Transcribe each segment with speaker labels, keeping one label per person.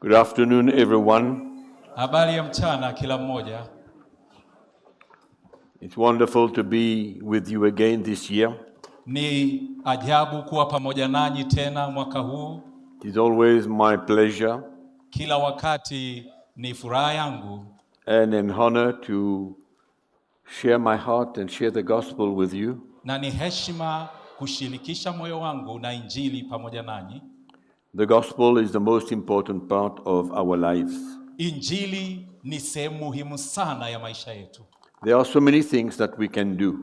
Speaker 1: Good afternoon, everyone.
Speaker 2: Habari ya mchana kila mmoja.
Speaker 1: It's wonderful to be with you again this year.
Speaker 2: Ni ajabu kuwa pamoja nanyi tena mwaka huu.
Speaker 1: It is always my pleasure
Speaker 2: Kila wakati ni furaha yangu
Speaker 1: and an honor to share my heart and share the gospel with you.
Speaker 2: na ni heshima kushirikisha moyo wangu na Injili pamoja nanyi.
Speaker 1: The gospel is the most important part of our lives.
Speaker 2: Injili ni sehemu muhimu sana ya maisha yetu.
Speaker 1: There are so many things that we can do,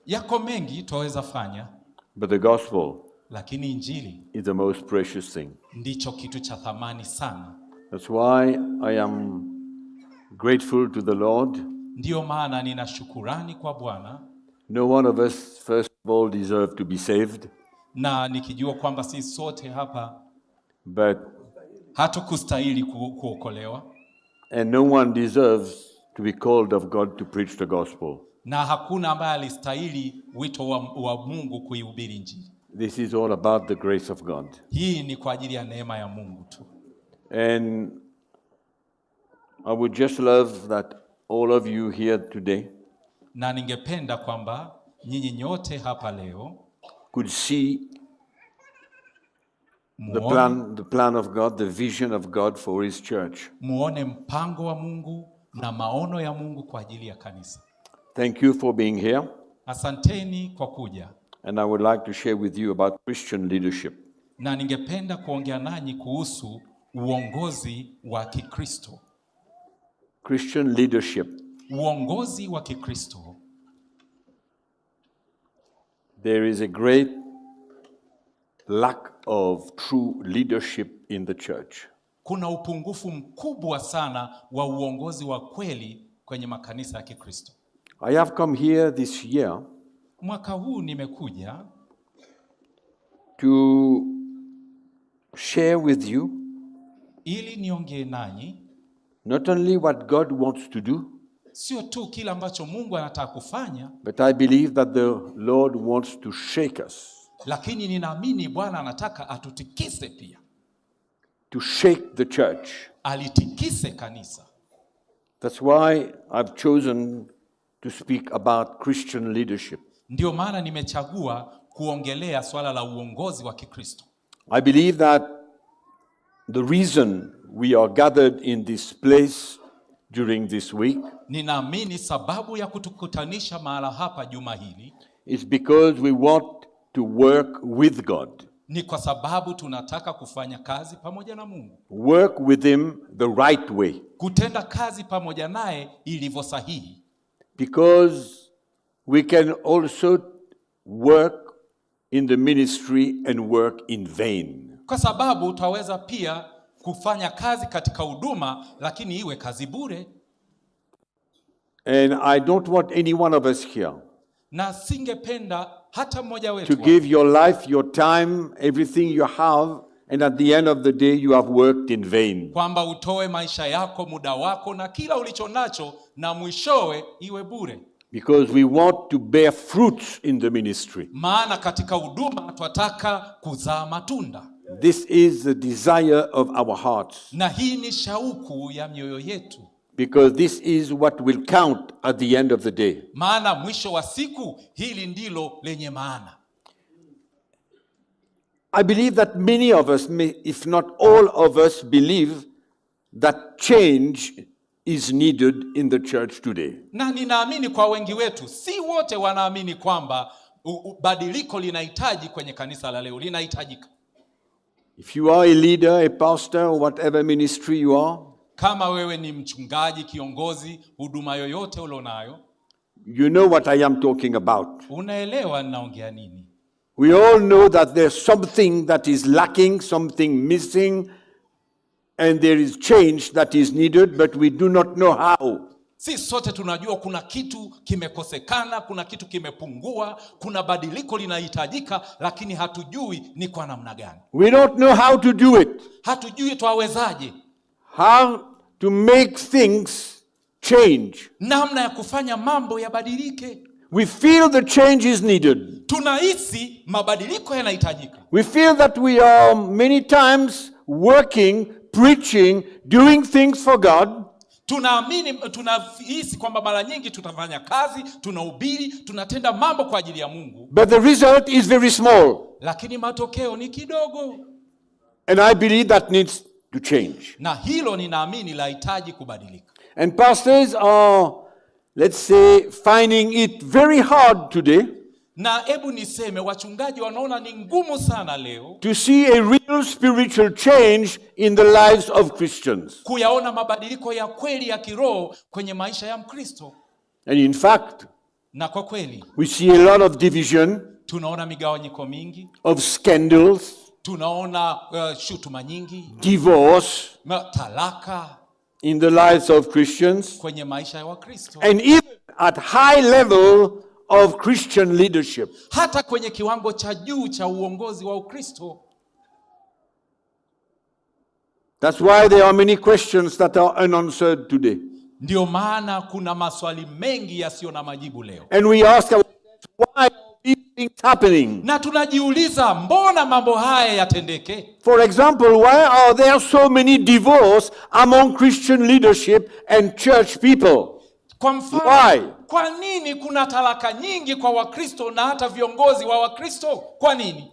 Speaker 2: Yako mengi twaweza fanya,
Speaker 1: but the gospel
Speaker 2: lakini Injili
Speaker 1: is the most precious thing.
Speaker 2: ndicho kitu cha thamani sana.
Speaker 1: That's why I am grateful to the Lord.
Speaker 2: Ndiyo maana nina shukurani kwa Bwana,
Speaker 1: No one of us, first of all, deserve to be saved,
Speaker 2: na nikijua kwamba si sote hapa
Speaker 1: but
Speaker 2: hatukustahili kuokolewa,
Speaker 1: and no one deserves to be called of God to preach the gospel.
Speaker 2: na hakuna ambaye alistahili wito wa Mungu kuihubiri Injili.
Speaker 1: This is all about the grace of God.
Speaker 2: Hii ni kwa ajili ya neema ya Mungu tu.
Speaker 1: And I would just love that all of you here today
Speaker 2: Na ningependa kwamba nyinyi nyote hapa leo
Speaker 1: could see the plan of God, the vision of God for His church.
Speaker 2: muone mpango wa Mungu na maono ya Mungu kwa ajili ya kanisa.
Speaker 1: Thank you for being here.
Speaker 2: Asanteni kwa kuja.
Speaker 1: And I would like to share with you about Christian leadership.
Speaker 2: Na ningependa kuongea nanyi kuhusu uongozi wa Kikristo.
Speaker 1: Christian leadership.
Speaker 2: Uongozi wa Kikristo.
Speaker 1: There is a great lack of true leadership in the church.
Speaker 2: Kuna upungufu mkubwa sana wa uongozi wa kweli kwenye makanisa ya Kikristo.
Speaker 1: I have come here this year
Speaker 2: Mwaka huu nimekuja
Speaker 1: to share with you
Speaker 2: ili niongee nanyi
Speaker 1: not only what God wants to do,
Speaker 2: sio tu kile ambacho Mungu anataka kufanya,
Speaker 1: but I believe that the Lord wants to shake us,
Speaker 2: lakini ninaamini Bwana anataka atutikise pia.
Speaker 1: to shake the church.
Speaker 2: Alitikise kanisa.
Speaker 1: That's why I've chosen to speak about Christian leadership.
Speaker 2: Ndio maana nimechagua kuongelea swala la uongozi wa Kikristo.
Speaker 1: I believe that the reason we are gathered in this place during this week
Speaker 2: Ninaamini sababu ya kutukutanisha mahala hapa juma hili
Speaker 1: is because we want to work with God.
Speaker 2: ni kwa sababu tunataka kufanya kazi pamoja na Mungu.
Speaker 1: Work with Him the right way.
Speaker 2: Kutenda kazi pamoja naye ilivyo sahihi.
Speaker 1: Because we can also work in the ministry and work in vain.
Speaker 2: Kwa sababu utaweza pia kufanya kazi katika huduma lakini iwe kazi bure.
Speaker 1: And I don't want any one of us here
Speaker 2: Na singependa hata mmoja
Speaker 1: to
Speaker 2: wetu
Speaker 1: give your life, your time, everything you have, and at the end of the day you have worked in vain.
Speaker 2: kwamba utoe maisha yako, muda wako na kila ulicho nacho na mwishowe iwe bure.
Speaker 1: Because we want to bear fruits in the ministry.
Speaker 2: Maana katika huduma tunataka kuzaa matunda.
Speaker 1: This is the desire of our hearts.
Speaker 2: Na hii ni shauku ya mioyo yetu.
Speaker 1: Because this is what will count at the end of the day.
Speaker 2: Maana mwisho wa siku hili ndilo lenye maana.
Speaker 1: I believe that many of us, if not all of us, believe that change is needed in the church today.
Speaker 2: Na ninaamini kwa wengi wetu, si wote wanaamini kwamba badiliko linahitaji kwenye kanisa la leo, linahitajika.
Speaker 1: If you are a leader, a pastor, or whatever ministry you are,
Speaker 2: Kama wewe ni mchungaji, kiongozi, huduma yoyote ulionayo,
Speaker 1: you know what I am talking about.
Speaker 2: unaelewa ninaongea nini.
Speaker 1: We all know that there's something that is lacking, something missing, and there is change that is needed, but we do not know how.
Speaker 2: Si sote tunajua kuna kitu kimekosekana, kuna kitu kimepungua, kuna badiliko linahitajika, lakini hatujui ni kwa namna gani.
Speaker 1: We don't know how to do it.
Speaker 2: Hatujui twawezaje.
Speaker 1: How to make things change.
Speaker 2: Namna ya kufanya mambo yabadilike.
Speaker 1: We feel the change is needed.
Speaker 2: Tunahisi mabadiliko yanahitajika.
Speaker 1: We feel that we are many times working preaching, doing things for God.
Speaker 2: Tunahisi kwamba mara nyingi tutafanya kazi, tunahubiri, tunatenda mambo kwa ajili ya Mungu.
Speaker 1: But the result is very small.
Speaker 2: Lakini matokeo ni kidogo.
Speaker 1: And I believe that needs to change.
Speaker 2: Na hilo ninaamini lahitaji kubadilika.
Speaker 1: And pastors are, let's say, finding it very hard today
Speaker 2: na hebu niseme wachungaji wanaona ni ngumu sana leo
Speaker 1: to see a real spiritual change in the lives of Christians.
Speaker 2: Kuyaona mabadiliko ya kweli ya kiroho kwenye maisha ya Mkristo.
Speaker 1: And in fact,
Speaker 2: na kwa kweli
Speaker 1: we see a lot of division,
Speaker 2: tunaona migawanyiko mingi,
Speaker 1: of scandals,
Speaker 2: tunaona shutuma nyingi,
Speaker 1: divorce,
Speaker 2: talaka
Speaker 1: in the lives of Christians,
Speaker 2: kwenye maisha ya Wakristo.
Speaker 1: and even at high level of Christian leadership.
Speaker 2: Hata kwenye kiwango cha juu cha uongozi wa Ukristo.
Speaker 1: That's why there are many questions that are unanswered today.
Speaker 2: Ndio maana kuna maswali mengi yasiyo na majibu leo.
Speaker 1: And we ask ourselves, why are these things happening?
Speaker 2: Na tunajiuliza mbona mambo haya yatendeke?
Speaker 1: For example, why are there so many divorce among Christian leadership and church people?
Speaker 2: Kwa mfano,
Speaker 1: why?
Speaker 2: Kwa nini kuna talaka nyingi kwa Wakristo na hata viongozi wa Wakristo? Kwa nini?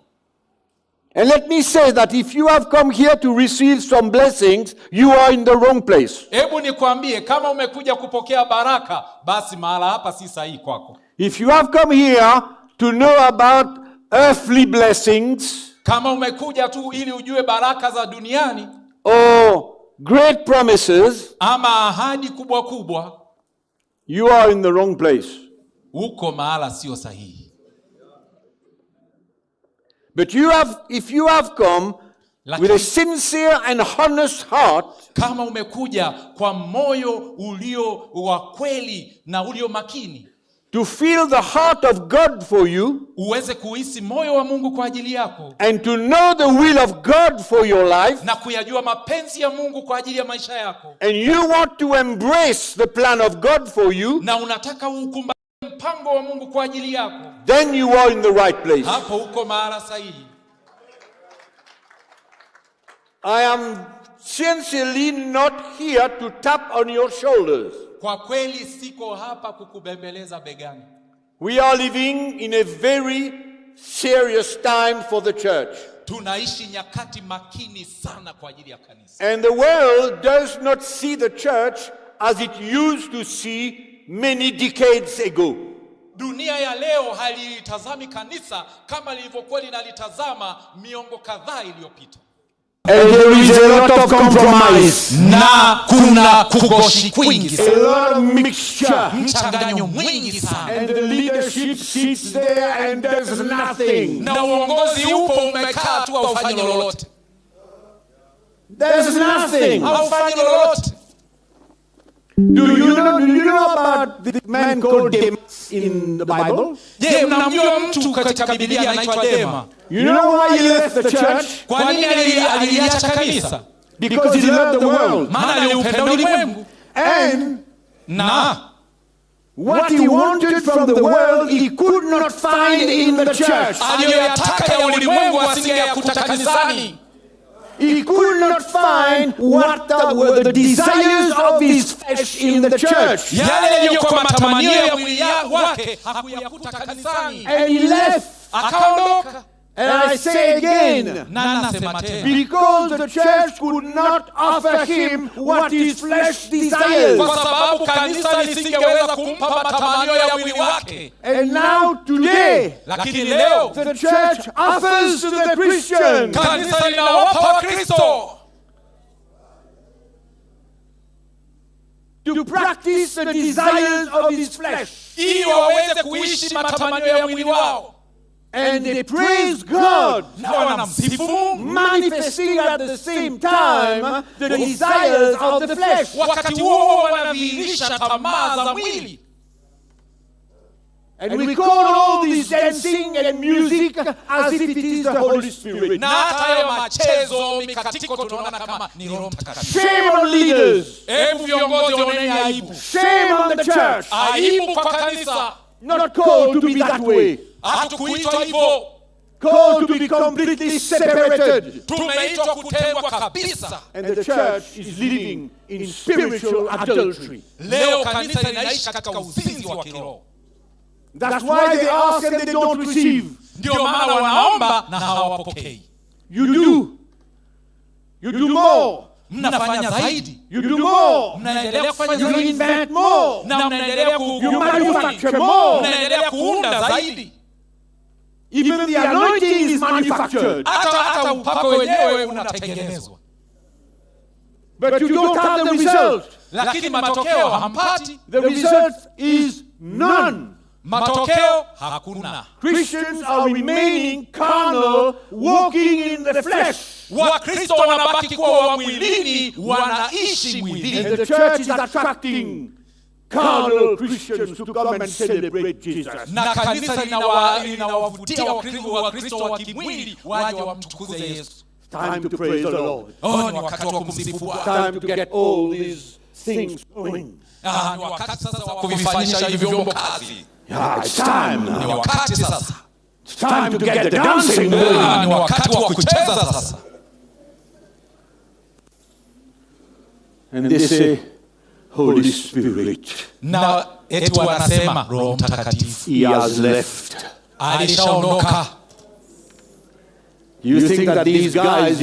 Speaker 1: And let me say that if you have come here to receive some blessings, you are in the wrong place.
Speaker 2: Hebu nikwambie, kama umekuja kupokea baraka, basi mahala hapa si sahihi kwako.
Speaker 1: If you have come here to know about earthly blessings,
Speaker 2: kama umekuja tu ili ujue baraka za duniani,
Speaker 1: or great promises,
Speaker 2: ama ahadi kubwa kubwa,
Speaker 1: you are in the wrong place.
Speaker 2: Uko mahala sio sahihi.
Speaker 1: But if you have come with a sincere and honest heart,
Speaker 2: kama umekuja kwa moyo ulio wa kweli na ulio makini,
Speaker 1: to feel the heart of God for you,
Speaker 2: uweze kuhisi moyo wa Mungu kwa ajili yako,
Speaker 1: and to know the will of God for your life,
Speaker 2: na kuyajua mapenzi ya Mungu kwa ajili ya maisha yako,
Speaker 1: and you want to embrace the plan of God for you,
Speaker 2: na unataka ukumbatie mpango wa Mungu kwa ajili yako,
Speaker 1: then you are in the right place.
Speaker 2: Hapo uko mahala sahihi.
Speaker 1: I am sincerely not here to tap on your shoulders.
Speaker 2: Kwa kweli siko hapa kukubembeleza begani.
Speaker 1: We are living in a very serious time for the church.
Speaker 2: Tunaishi nyakati makini sana kwa ajili ya kanisa.
Speaker 1: And the world does not see the church as it used to see many decades ago.
Speaker 2: Dunia ya leo halitazami kanisa kama lilivyokuwa linalitazama miongo kadhaa iliyopita.
Speaker 1: And there is a lot of compromise.
Speaker 2: Na kuna kugoshi kwingi sana.
Speaker 1: A lot of mixture.
Speaker 2: Mchanganyo mwingi sana.
Speaker 1: And the leadership sits there and does nothing.
Speaker 2: Na uongozi upo umekaa tu haufanyi lolote.
Speaker 1: There's nothing.
Speaker 2: Haufanyi lolote.
Speaker 1: Do you know about the man called Demas in the Bible?
Speaker 2: Je, mnamjua mtu katika Biblia anaitwa Dema?
Speaker 1: You know why he left the church?
Speaker 2: Kwa nini aliacha kanisa?
Speaker 1: Because he loved the world.
Speaker 2: Maana aliupenda ulimwengu.
Speaker 1: And
Speaker 3: What he wanted from the world, he could not find in the church.
Speaker 2: Aliyoyataka ya ulimwengu asingeyakuta kanisani.
Speaker 3: He could not find what were the desires of his flesh in the church.
Speaker 2: Yale yaliyokuwa matamanio ya mwili wake hakuyakuta kanisani.
Speaker 3: And he left.
Speaker 2: Akaondoka.
Speaker 3: And I say again, because the church could not offer him what his flesh desires.
Speaker 2: Kwa sababu kanisa lisingeweza kumpa matamanio ya mwili wake.
Speaker 3: And now today,
Speaker 2: lakini leo,
Speaker 3: the church offers to the Christian.
Speaker 2: Kanisa linawapa Wakristo
Speaker 3: to practice the desires of his flesh.
Speaker 2: ili waweze kuishi matamanio ya mwili wao.
Speaker 3: And they praise God,
Speaker 2: manifesting
Speaker 3: at the same time the desires of the flesh.
Speaker 2: Wakati huo wanadhihirisha tamaa za mwili.
Speaker 3: And we call all this dancing and music as if it is the Holy Spirit.
Speaker 2: Na hata hayo machezo, mikatiko tunaona kama ni Roho Mtakatifu.
Speaker 3: Shame on leaders.
Speaker 2: Hebu viongozi waoneni aibu.
Speaker 3: Shame on the church.
Speaker 2: Aibu kwa kanisa.
Speaker 3: Not called to be that way.
Speaker 2: Hatukuitwa hivyo.
Speaker 3: called to be completely separated.
Speaker 2: Tumeitwa kutengwa kabisa.
Speaker 3: And the church is living in spiritual adultery.
Speaker 2: Leo kanisa linaishi katika uzinzi wa kiroho.
Speaker 3: That's why they ask and they don't receive.
Speaker 2: Ndio maana wanaomba na hawapokei.
Speaker 3: You do more.
Speaker 2: Mnafanya zaidi.
Speaker 3: You do more.
Speaker 2: Mnaendelea kufanya
Speaker 3: You
Speaker 2: zaidi.
Speaker 3: invent more.
Speaker 2: Na mnaendelea
Speaker 3: You manufacture more.
Speaker 2: mnaendelea kuunda zaidi.
Speaker 3: Even the anointing is manufactured.
Speaker 2: Hata upako wenyewe unatengenezwa.
Speaker 3: But you don't have the result.
Speaker 2: Lakini matokeo hampati.
Speaker 3: The result is none.
Speaker 2: Matokeo hakuna.
Speaker 3: Christians are remaining carnal, walking in the flesh.
Speaker 2: Wakristo wanabaki kuwa wa mwilini, wanaishi mwilini.
Speaker 3: And the church is attracting carnal Christians to come and celebrate Jesus.
Speaker 2: Na kanisa linawavutia Wakristo wa kimwili waje wamtukuze Yesu.
Speaker 3: Time to praise the Lord.
Speaker 2: Ni wakati wa kumsifu Bwana.
Speaker 3: Time to get all these things going.
Speaker 2: Ni wakati sasa wa kuvifanyisha hivi vyombo kazi.
Speaker 3: It's time
Speaker 2: Ni
Speaker 3: now.
Speaker 2: wakati sasa.
Speaker 3: It's time to get the dancing going.
Speaker 2: Ni wakati wa kucheza sasa.
Speaker 3: And they say, Holy Spirit,
Speaker 2: Na eti wanasema Roho Mtakatifu
Speaker 3: He has left.
Speaker 2: alishaondoka.
Speaker 3: You think that these guys,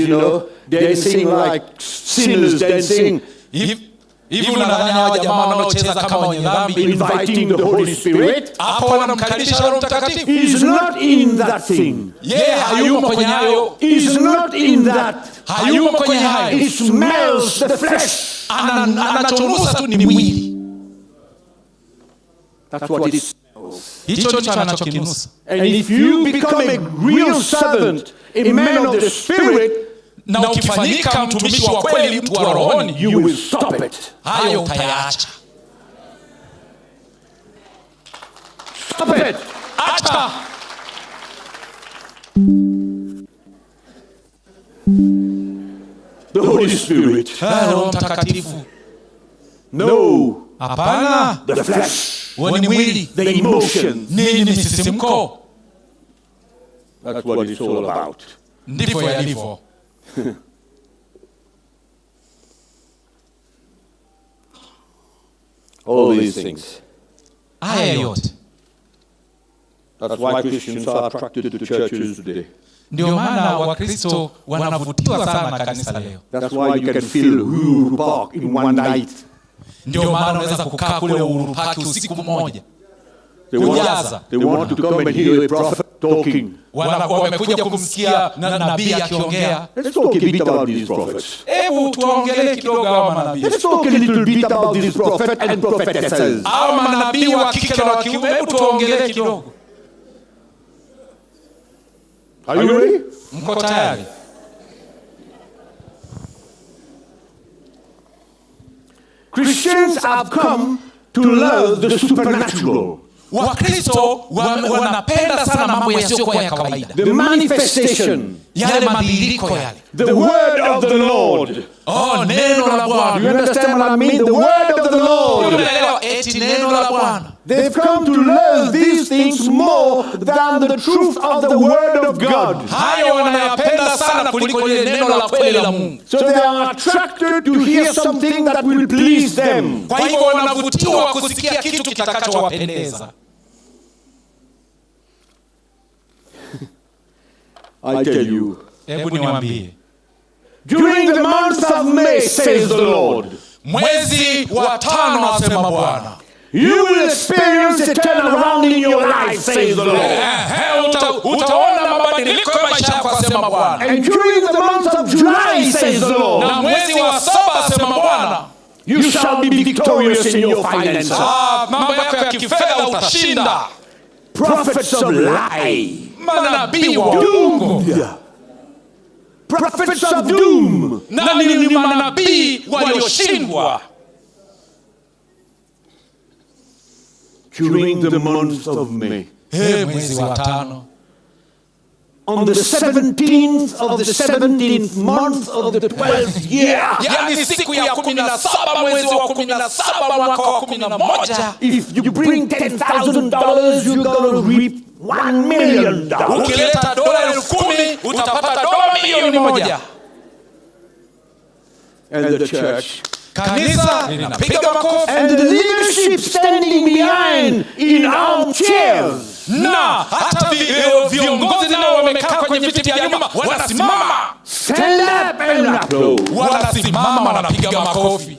Speaker 3: dancing like sinners dancing,
Speaker 2: Hivi unadhani hawa jamaa wanaocheza kama wenye dhambi
Speaker 3: inviting the Holy Spirit?
Speaker 2: hapo wanamkaribisha Roho Mtakatifu?
Speaker 3: He's not in that thing.
Speaker 2: Yeye hayumo kwenye hayo.
Speaker 3: He's not in that.
Speaker 2: Hayumo kwenye hayo.
Speaker 3: He smells the flesh.
Speaker 2: Anachonusa tu ni mwili.
Speaker 3: That's what it smells.
Speaker 2: Hicho ndicho anachokinusa.
Speaker 3: And if you become a real servant, a man of the Spirit,
Speaker 2: Na ukifanyika mtumishi wa kweli, mtu wa rohoni,
Speaker 3: you will stop it.
Speaker 2: hayo utayaacha.
Speaker 3: Stop it.
Speaker 2: Acha.
Speaker 3: The Holy Spirit.
Speaker 2: Roho Mtakatifu.
Speaker 3: No.
Speaker 2: Hapana.
Speaker 3: The flesh.
Speaker 2: Wewe ni mwili.
Speaker 3: The emotions.
Speaker 2: Nini ni msisimko?
Speaker 3: That's what it's all about.
Speaker 2: Ndivyo yalivyo.
Speaker 3: All these things.
Speaker 2: Haya yote.
Speaker 3: That's why Christians are attracted to churches today.
Speaker 2: Ndio maana Wakristo wanavutiwa sana na kanisa leo.
Speaker 3: That's why you can fill Uhuru Park in one night.
Speaker 2: Ndio maana unaweza kukaa kule Uhuru Park usiku mmoja.
Speaker 3: They want to come and hear a prophet talking.
Speaker 2: Wamekuja kumsikia nabii akiongea.
Speaker 3: Let's talk a bit about these prophets.
Speaker 2: Hebu tuongelee kidogo hawa manabii.
Speaker 3: Let's talk a little bit about these prophets and prophetesses.
Speaker 2: Hawa manabii wa kike na wa kiume, hebu tuongelee kidogo.
Speaker 3: Are you ready?
Speaker 2: Mko tayari?
Speaker 3: Christians have come to love the supernatural.
Speaker 2: Wakristo wanapenda sana mambo yasiyokuwa ya kawaida.
Speaker 3: The manifestation.
Speaker 2: Yale mabadiliko yale.
Speaker 3: The word of the Lord.
Speaker 2: Neno la Bwana.
Speaker 3: You understand what I mean? The word of the Lord.
Speaker 2: Unaelewa eti neno la Bwana.
Speaker 3: They've come to love these things more than the truth of the word of God.
Speaker 2: Hayo wanayapenda sana kuliko ile neno la kweli la Mungu.
Speaker 3: So they are attracted to hear something that will please them.
Speaker 2: Kwa hivyo wanavutiwa kusikia kitu kitakachowapendeza.
Speaker 3: I tell you.
Speaker 2: Hebu niwaambie.
Speaker 3: During the month of May, says the Lord.
Speaker 2: Mwezi wa 5 asema Bwana.
Speaker 3: You will experience a turnaround in your life, says the Lord.
Speaker 2: Utaona mabadiliko ya maisha yako asema Bwana.
Speaker 3: And during the month of July, says the Lord.
Speaker 2: Na mwezi wa 7 asema Bwana.
Speaker 3: You shall be victorious in your finances.
Speaker 2: Mambo yako ya kifedha utashinda.
Speaker 3: Prophets of lie.
Speaker 2: Manabii wa uongo.
Speaker 3: Prophets of doom.
Speaker 2: Na ni manabii walioshindwa.
Speaker 3: During the month of May.
Speaker 2: Mwezi wa 5.
Speaker 3: On the 17th of the 17th month of the 12th year.
Speaker 2: Yani siku ya 17 mwezi wa 17 mwaka wa 11.
Speaker 3: If you bring $10,000, you're going to reap $1 million.
Speaker 2: Ukileta dola 10,000 utapata dola milioni 1.
Speaker 3: And the church,
Speaker 2: Kanisa linapiga makofi,
Speaker 3: and the leadership standing behind in armchairs,
Speaker 2: na hata viongozi nao wamekaa kwenye viti vya nyuma wanasimama.
Speaker 3: stand up and applaud.
Speaker 2: Wanasimama wanapiga makofi.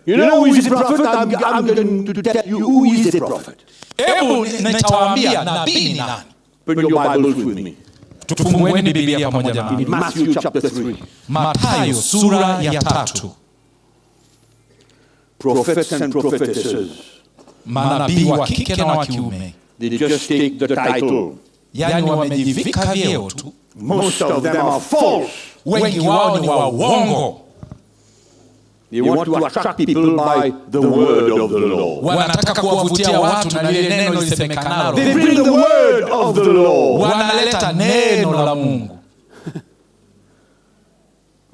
Speaker 3: You know who is the prophet? I'm going to tell you who is the prophet.
Speaker 2: Hebu nitawaambia nabii ni nani.
Speaker 3: Put your Bibles with me.
Speaker 2: Tufungueni Biblia pamoja nami.
Speaker 3: In Matthew chapter 3.
Speaker 2: Mathayo sura ya 3.
Speaker 3: Prophets and prophetesses,
Speaker 2: Manabii wa kike na wa kiume,
Speaker 3: they just take the title.
Speaker 2: yani wamejivika vyeo tu.
Speaker 3: Most of them are false.
Speaker 2: Wengi wao ni wa uongo.
Speaker 3: They want to attract people by the word of the law.
Speaker 2: Wanataka kuwavutia watu na lile neno lisemekanalo.
Speaker 3: They bring the word of the law.
Speaker 2: Wanaleta neno la Mungu.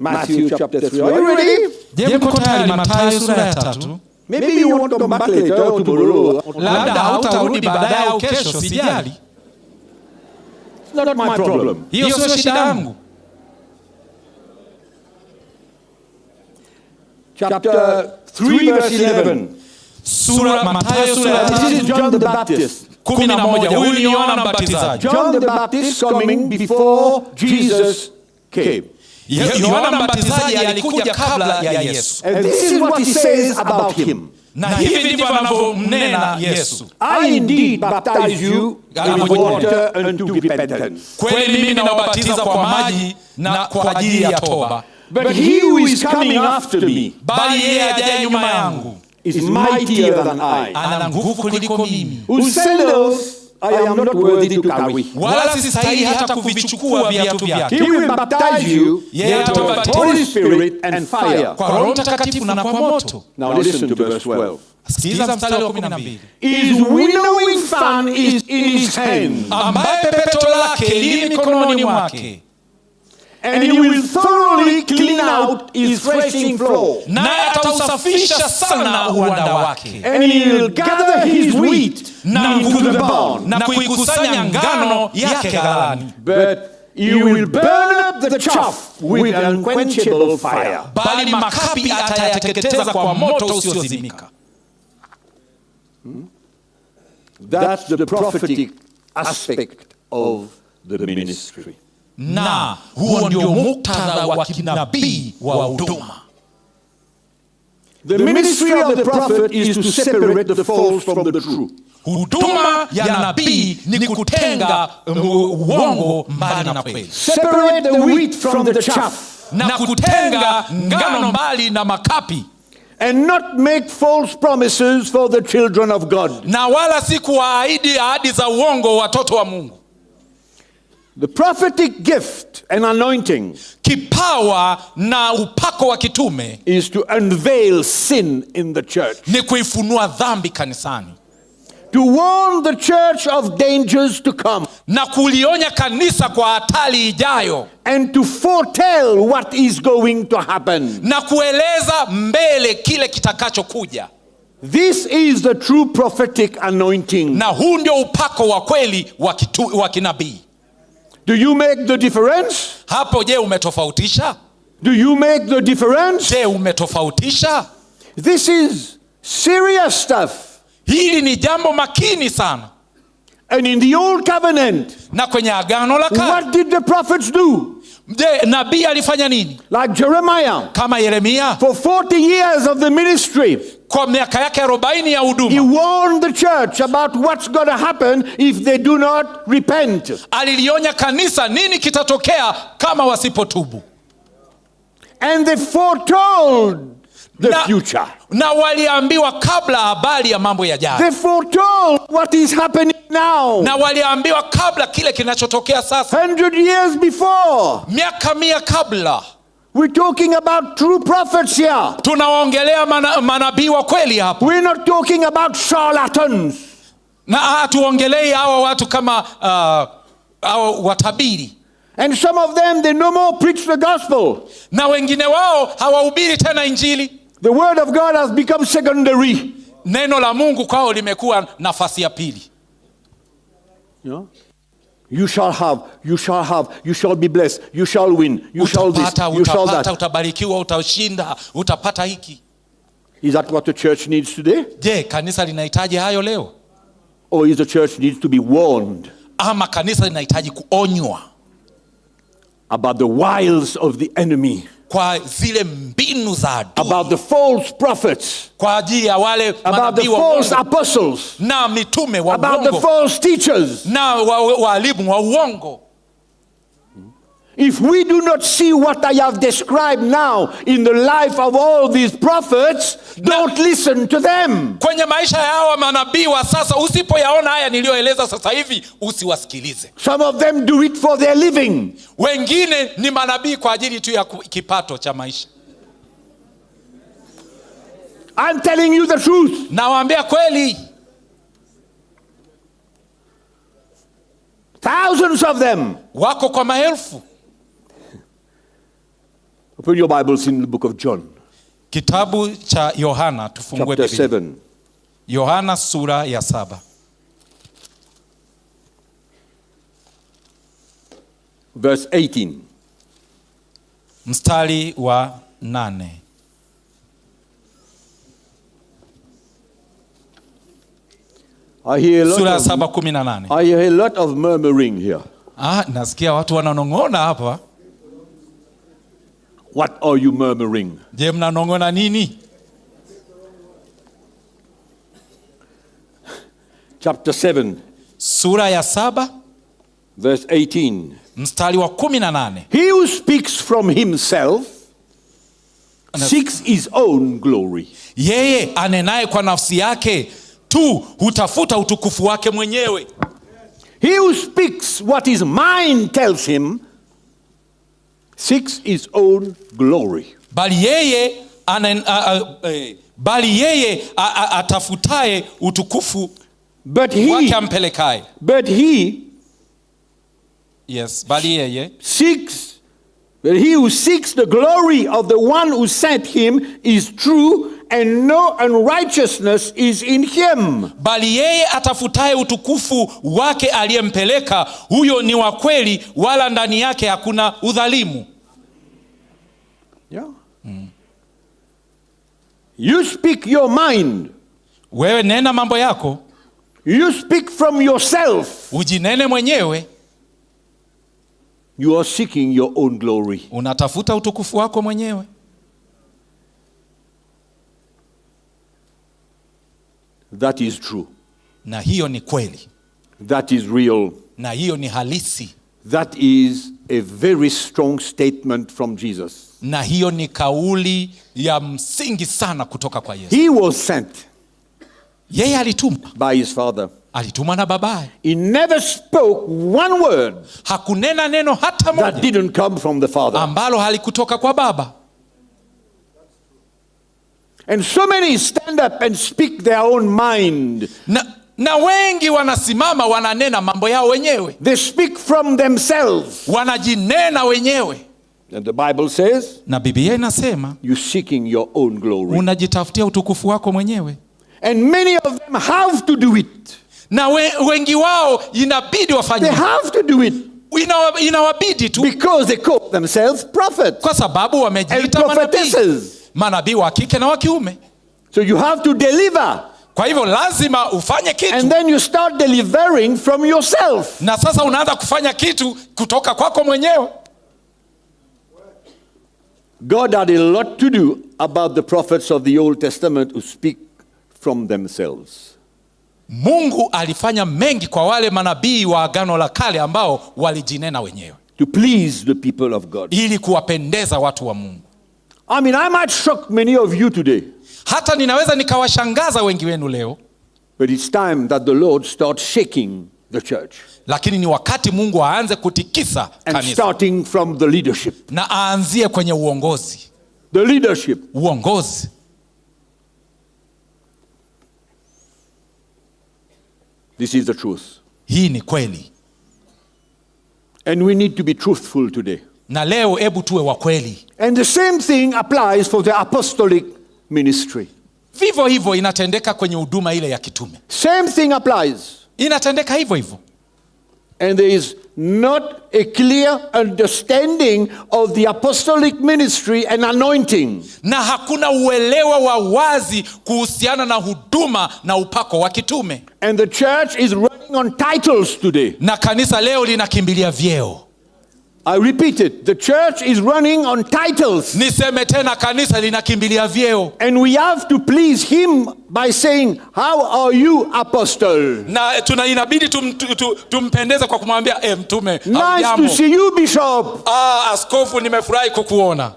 Speaker 3: Matthew chapter 3. Are you ready?
Speaker 2: Je, mko tayari? Mathayo sura ya 3.
Speaker 3: Maybe you want to come back later or tomorrow.
Speaker 2: Labda hautarudi baadaye au kesho, sijali.
Speaker 3: It's not my problem.
Speaker 2: Hiyo sio shida yangu.
Speaker 3: Chapter 3 verse 11.
Speaker 2: Mathayo sura ya
Speaker 3: This
Speaker 2: 3.
Speaker 3: is John the Baptist.
Speaker 2: 11. Huyu ni Yohana Mbatizaji.
Speaker 3: John the Baptist coming before Jesus came.
Speaker 2: Yohana Mbatizaji alikuja kabla ya Yesu.
Speaker 3: And this is what he says about him.
Speaker 2: Na hivi ndivyo anavyomnena Yesu.
Speaker 3: I indeed baptize you with water unto repentance.
Speaker 2: Kweli mimi nawabatiza kwa maji na kwa ajili ya toba.
Speaker 3: But he who is coming after me
Speaker 2: Bali yeye ajaye nyuma yangu
Speaker 3: is mightier than I,
Speaker 2: ana nguvu kuliko mimi,
Speaker 3: whose sandals I am not worthy to carry.
Speaker 2: wala sistahili hata kuvichukua viatu vyake.
Speaker 3: He will baptize you
Speaker 2: Yeye
Speaker 3: with the
Speaker 2: atabatiza
Speaker 3: Holy Spirit and fire.
Speaker 2: kwa Roho Mtakatifu na kwa moto.
Speaker 3: Now listen to verse 12.
Speaker 2: Sikiliza mstari wa 12.
Speaker 3: His winnowing fan is in his hand,
Speaker 2: Ambaye pepeto lake li mikononi mwake,
Speaker 3: and he will thoroughly clean out his threshing floor,
Speaker 2: naye atausafisha sana uwanda wake,
Speaker 3: and he will gather his wheat
Speaker 2: na
Speaker 3: into the barn,
Speaker 2: na kuikusanya ngano yake ghalani,
Speaker 3: but he will burn up the chaff with unquenchable fire.
Speaker 2: bali makapi atayateketeza kwa moto usiozimika.
Speaker 3: That's the prophetic aspect of the ministry.
Speaker 2: Na huo ndio muktadha wa kinabii wa huduma.
Speaker 3: The ministry of the prophet is to separate the false from the true.
Speaker 2: Huduma ya nabii ni kutenga uongo mbali na kweli,
Speaker 3: Separate the wheat from the chaff,
Speaker 2: na kutenga ngano mbali na makapi,
Speaker 3: and not make false promises for the children of God.
Speaker 2: na wala si kuwaahidi ahadi za uongo watoto wa Mungu.
Speaker 3: The prophetic gift and anointing
Speaker 2: Kipawa na upako wa kitume
Speaker 3: is to unveil sin in the church,
Speaker 2: ni kuifunua dhambi kanisani,
Speaker 3: to warn the church of dangers to come,
Speaker 2: na kulionya kanisa kwa hatari ijayo,
Speaker 3: and to foretell what is going to happen.
Speaker 2: na kueleza mbele kile kitakachokuja.
Speaker 3: This is the true prophetic anointing.
Speaker 2: Na huu ndio upako wa kweli wa kinabii.
Speaker 3: Do you make the difference?
Speaker 2: Hapo je, umetofautisha?
Speaker 3: Do you make the difference?
Speaker 2: Je, umetofautisha?
Speaker 3: This is serious stuff.
Speaker 2: Hili ni jambo makini sana.
Speaker 3: And in the old covenant,
Speaker 2: Na kwenye agano la kale,
Speaker 3: what did the prophets do?
Speaker 2: je, nabii alifanya nini?
Speaker 3: Like Jeremiah,
Speaker 2: Kama Yeremia,
Speaker 3: for 40 years of the ministry,
Speaker 2: kwa miaka yake 40 ya
Speaker 3: he
Speaker 2: huduma,
Speaker 3: warned the church about what's going to happen if they do not repent.
Speaker 2: alilionya kanisa nini kitatokea kama wasipotubu.
Speaker 3: And they foretold the future.
Speaker 2: Na waliambiwa kabla habari ya mambo yajayo.
Speaker 3: They foretold what is happening now.
Speaker 2: Na waliambiwa kabla kile kinachotokea sasa.
Speaker 3: 100 years before.
Speaker 2: Miaka 100 kabla.
Speaker 3: We're talking about true prophets here.
Speaker 2: Tunaongelea manabii wa kweli hapa.
Speaker 3: We're not talking about charlatans.
Speaker 2: Na hatuongelei hawa watu kama hawa watabiri.
Speaker 3: And some of them, they no more preach the gospel.
Speaker 2: Na wengine wao hawahubiri tena injili.
Speaker 3: The word of God has become secondary.
Speaker 2: Neno la Mungu kwao limekuwa nafasi ya pili.
Speaker 1: You know? You shall have, you shall be blessed, you shall win, you shall this, you shall that.
Speaker 2: Utabarikiwa, utashinda, utapata hiki.
Speaker 1: Is that what the church needs today?
Speaker 2: Je, kanisa linahitaji hayo leo?
Speaker 1: Or is the church needs to be warned?
Speaker 2: Ama kanisa linahitaji kuonywa
Speaker 1: about the wiles of the enemy,
Speaker 2: kwa zile mbinu za adui,
Speaker 1: about the false prophets,
Speaker 2: kwa ajili ya wale
Speaker 1: about the false apostles,
Speaker 2: na mitume wa
Speaker 1: about
Speaker 2: uongo,
Speaker 1: the false teachers,
Speaker 2: na walimu wa uongo.
Speaker 1: If we do not see what I have described now in the life of all these prophets, don't listen to them.
Speaker 2: Kwenye maisha yao manabii wa sasa, usipoyaona haya niliyoeleza sasa hivi, usiwasikilize.
Speaker 1: Some of them do it for their living.
Speaker 2: Wengine ni manabii kwa ajili tu ya kipato cha maisha.
Speaker 1: I'm telling you the truth.
Speaker 2: Nawaambia kweli.
Speaker 1: Thousands of them.
Speaker 2: Wako kwa maelfu.
Speaker 1: Open your Bibles in the book of John.
Speaker 2: Kitabu cha Yohana, tufungue
Speaker 1: Biblia. Chapter 7.
Speaker 2: Yohana sura ya 7.
Speaker 1: Verse 18.
Speaker 2: Mstari wa 8.
Speaker 1: I hear
Speaker 2: Sura ya 7:18.
Speaker 1: I hear a lot of murmuring here.
Speaker 2: Nasikia watu wananong'ona hapa.
Speaker 1: What are you murmuring?
Speaker 2: Je, mnanong'ona nini?
Speaker 1: Chapter 7.
Speaker 2: Sura ya 7.
Speaker 1: Verse 18.
Speaker 2: Mstari wa 18.
Speaker 1: He who speaks from himself seeks his own glory.
Speaker 2: Yeye anenaye kwa nafsi yake tu hutafuta utukufu wake mwenyewe.
Speaker 1: He who speaks what his mind tells him seeks his own glory.
Speaker 2: Bali yeye atafutaye utukufu wake ampelekaye.
Speaker 1: But he seeks, but he who seeks the glory of the one who sent him is true, and no unrighteousness is in him.
Speaker 2: Bali yeye atafutaye utukufu wake aliyempeleka, huyo ni wa kweli, wala ndani yake hakuna udhalimu.
Speaker 1: Yeah. You speak your mind.
Speaker 2: Wewe nena mambo yako.
Speaker 1: You speak from yourself.
Speaker 2: Ujinene mwenyewe.
Speaker 1: You are seeking your own glory.
Speaker 2: Unatafuta utukufu wako mwenyewe.
Speaker 1: That is true.
Speaker 2: Na hiyo ni kweli.
Speaker 1: That is real.
Speaker 2: Na hiyo ni halisi.
Speaker 1: That is a very strong statement from Jesus.
Speaker 2: Na hiyo ni kauli ya msingi sana kutoka kwa Yesu.
Speaker 1: He was sent.
Speaker 2: Yeye alitumwa
Speaker 1: by his father.
Speaker 2: Alitumwa na babaye.
Speaker 1: He never spoke one word.
Speaker 2: Hakunena neno hata moja
Speaker 1: that didn't come from the father.
Speaker 2: Ambalo halikutoka kwa baba.
Speaker 1: And so many stand up and speak their own mind.
Speaker 2: Na wengi wanasimama wananena mambo yao wenyewe.
Speaker 1: They speak from themselves.
Speaker 2: Wanajinena wenyewe.
Speaker 1: And the Bible says,
Speaker 2: na Biblia inasema,
Speaker 1: you seeking your own glory.
Speaker 2: Unajitafutia utukufu wako mwenyewe.
Speaker 1: And many of them have to do it.
Speaker 2: Na wengi wao inabidi wafanye.
Speaker 1: They have to do it.
Speaker 2: Inawabidi tu.
Speaker 1: Because they call themselves prophets.
Speaker 2: Kwa sababu wamejiita manabii wa kike na wa kiume.
Speaker 1: So you have to deliver.
Speaker 2: Kwa hivyo lazima ufanye kitu.
Speaker 1: And then you start delivering from yourself.
Speaker 2: Na sasa unaanza kufanya kitu kutoka kwako mwenyewe.
Speaker 1: God had a lot to do about the prophets of the Old Testament who speak from themselves.
Speaker 2: Mungu alifanya mengi kwa wale manabii wa Agano la Kale ambao walijinena wenyewe.
Speaker 1: To please the people of God.
Speaker 2: Ili kuwapendeza watu wa Mungu.
Speaker 1: I mean, I might shock many of you today.
Speaker 2: Hata ninaweza nikawashangaza wengi wenu leo.
Speaker 1: But it's time that the Lord starts shaking the church.
Speaker 2: Lakini ni wakati Mungu aanze kutikisa kanisa.
Speaker 1: And starting from the leadership.
Speaker 2: Na aanzie kwenye uongozi.
Speaker 1: The leadership.
Speaker 2: Uongozi.
Speaker 1: This is the truth.
Speaker 2: Hii ni kweli.
Speaker 1: And we need to be truthful today.
Speaker 2: Na leo hebu tuwe wa kweli.
Speaker 1: And the same thing applies for the apostolic ministry.
Speaker 2: Vivyo hivyo inatendeka kwenye huduma ile ya kitume.
Speaker 1: Same thing applies.
Speaker 2: Inatendeka hivyo hivyo.
Speaker 1: And there is not a clear understanding of the apostolic ministry and anointing.
Speaker 2: Na hakuna uelewa wa wazi kuhusiana na huduma na upako wa kitume.
Speaker 1: And the church is running on titles today.
Speaker 2: Na kanisa leo linakimbilia vyeo.
Speaker 1: I repeat it. The church is running on titles.
Speaker 2: Niseme tena, kanisa linakimbilia vyeo.
Speaker 1: And we have to please him by saying, how are you, apostle?
Speaker 2: Na inabidi tumpendeze kwa kumwambia mtume.
Speaker 1: Nice to see you, bishop.
Speaker 2: Askofu, nimefurahi kukuona.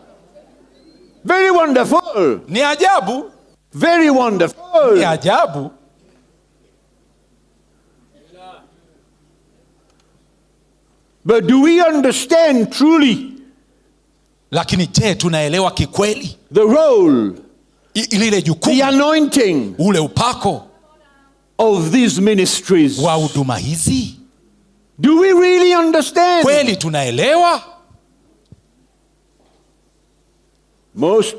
Speaker 1: Very wonderful.
Speaker 2: Ni ajabu.
Speaker 1: Very wonderful.
Speaker 2: Ni ajabu.
Speaker 1: But do we understand truly?
Speaker 2: Lakini je, tunaelewa kikweli
Speaker 1: the role,
Speaker 2: lile jukumu,
Speaker 1: the anointing,
Speaker 2: ule upako
Speaker 1: of these ministries?
Speaker 2: wa huduma hizi?
Speaker 1: Do we really understand?
Speaker 2: Kweli tunaelewa?
Speaker 1: Most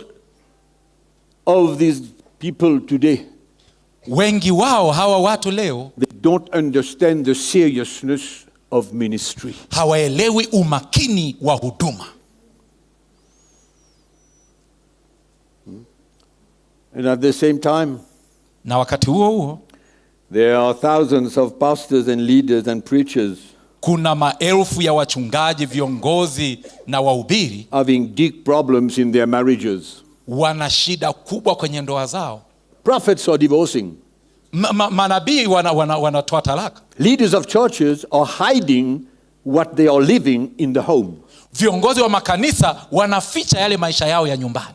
Speaker 1: of these people today,
Speaker 2: wengi wao hawa watu leo,
Speaker 1: they don't understand the seriousness of ministry.
Speaker 2: Hawaelewi umakini wa huduma.
Speaker 1: And at the same time,
Speaker 2: na wakati huo huo,
Speaker 1: there are thousands of pastors and leaders and preachers
Speaker 2: kuna maelfu ya wachungaji, viongozi na wahubiri
Speaker 1: having deep problems in their marriages.
Speaker 2: Wana shida kubwa kwenye ndoa zao.
Speaker 1: Prophets are divorcing.
Speaker 2: Manabii wanatoa talaka.
Speaker 1: Leaders of churches are hiding what they are living in the home.
Speaker 2: Viongozi wa makanisa wanaficha yale maisha yao ya nyumbani.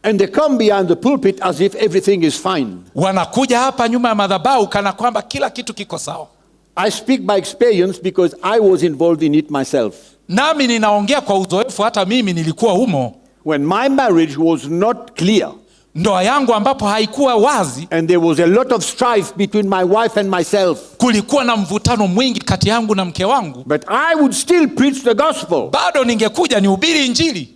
Speaker 1: And they come behind the pulpit as if everything is fine.
Speaker 2: Wanakuja hapa nyuma ya madhabahu kana kwamba kila kitu kiko sawa.
Speaker 1: I speak by experience because I was involved in it myself.
Speaker 2: Nami ninaongea kwa uzoefu, hata mimi nilikuwa humo.
Speaker 1: When my marriage was not clear,
Speaker 2: ndoa yangu ambapo haikuwa wazi,
Speaker 1: and there was a lot of strife between my wife and myself,
Speaker 2: kulikuwa na mvutano mwingi kati yangu na mke wangu,
Speaker 1: but I would still preach the gospel.
Speaker 2: Bado ningekuja nihubiri injili.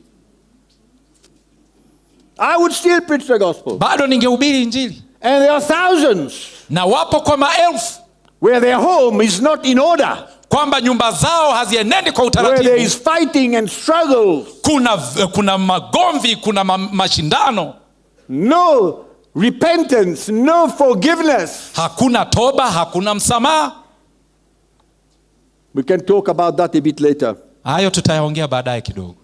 Speaker 1: I would still preach the gospel.
Speaker 2: Bado ningehubiri injili.
Speaker 1: And there are thousands,
Speaker 2: na wapo kwa maelfu,
Speaker 1: where their home is not in order,
Speaker 2: kwamba nyumba zao hazienendi kwa utaratibu,
Speaker 1: where there is fighting and struggles,
Speaker 2: kuna magomvi, kuna mashindano,
Speaker 1: no repentance, no forgiveness.
Speaker 2: Hakuna toba, hakuna msamaha.
Speaker 1: We can talk about that a bit later.
Speaker 2: Hayo tutayaongea baadaye kidogo.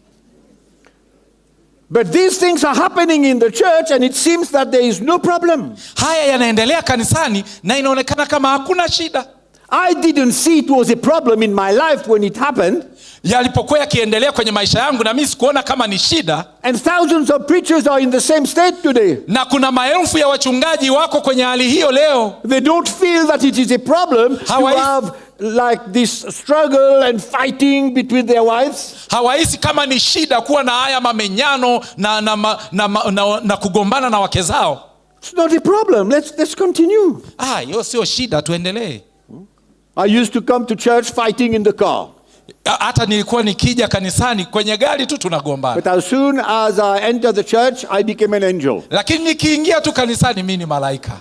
Speaker 1: But these things are happening in the church and it seems that there is no problem.
Speaker 2: Haya yanaendelea kanisani na inaonekana kama hakuna shida.
Speaker 1: I didn't see it was a problem in my life when it happened.
Speaker 2: Yalipokuwa yakiendelea kwenye maisha yangu na mimi sikuona kama ni shida.
Speaker 1: And thousands of preachers are in the same state today.
Speaker 2: Na kuna maelfu ya wachungaji wako kwenye hali hiyo leo.
Speaker 1: They don't feel that it is a problem to have like this struggle and fighting between their wives.
Speaker 2: Hawahisi kama ni shida kuwa na haya mamenyano na kugombana na wake zao.
Speaker 1: It's not a problem. Let's continue.
Speaker 2: Hiyo sio shida, tuendelee.
Speaker 1: I used to come to church fighting in the car.
Speaker 2: Hata nilikuwa nikija kanisani kwenye gari tu tunagombana.
Speaker 1: But as soon as I entered the church, I became an angel.
Speaker 2: Lakini nikiingia tu kanisani mimi ni malaika.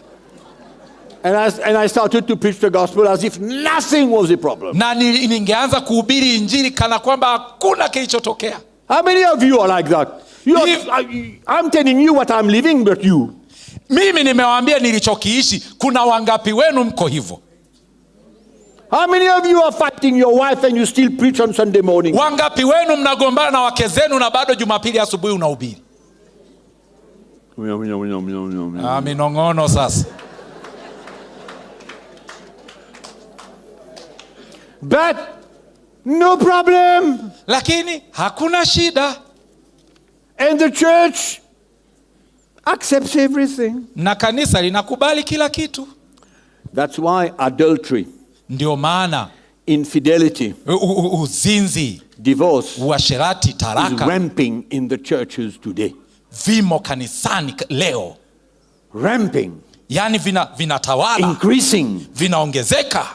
Speaker 1: And I started to preach the gospel as if nothing was a problem.
Speaker 2: Na ningeanza kuhubiri injili kana kwamba hakuna kilichotokea.
Speaker 1: How many of you are like that? I'm telling you what I'm living, but you.
Speaker 2: Mimi nimewaambia nilichokiishi, kuna wangapi wenu mko hivyo?
Speaker 1: How many of you are fighting your wife and you still preach on Sunday morning?
Speaker 2: Wangapi wenu mnagombana na wake zenu na bado Jumapili asubuhi unahubiri? Minong'ono sasa.
Speaker 1: But no problem.
Speaker 2: Lakini hakuna shida.
Speaker 1: And the church accepts everything.
Speaker 2: Na kanisa linakubali kila kitu.
Speaker 1: That's why adultery,
Speaker 2: ndio maana
Speaker 1: infidelity,
Speaker 2: uzinzi,
Speaker 1: divorce,
Speaker 2: uasherati, taraka,
Speaker 1: is ramping in the churches today.
Speaker 2: Vimo kanisani leo.
Speaker 1: Ramping.
Speaker 2: Yani vinatawala.
Speaker 1: Increasing.
Speaker 2: Vinaongezeka.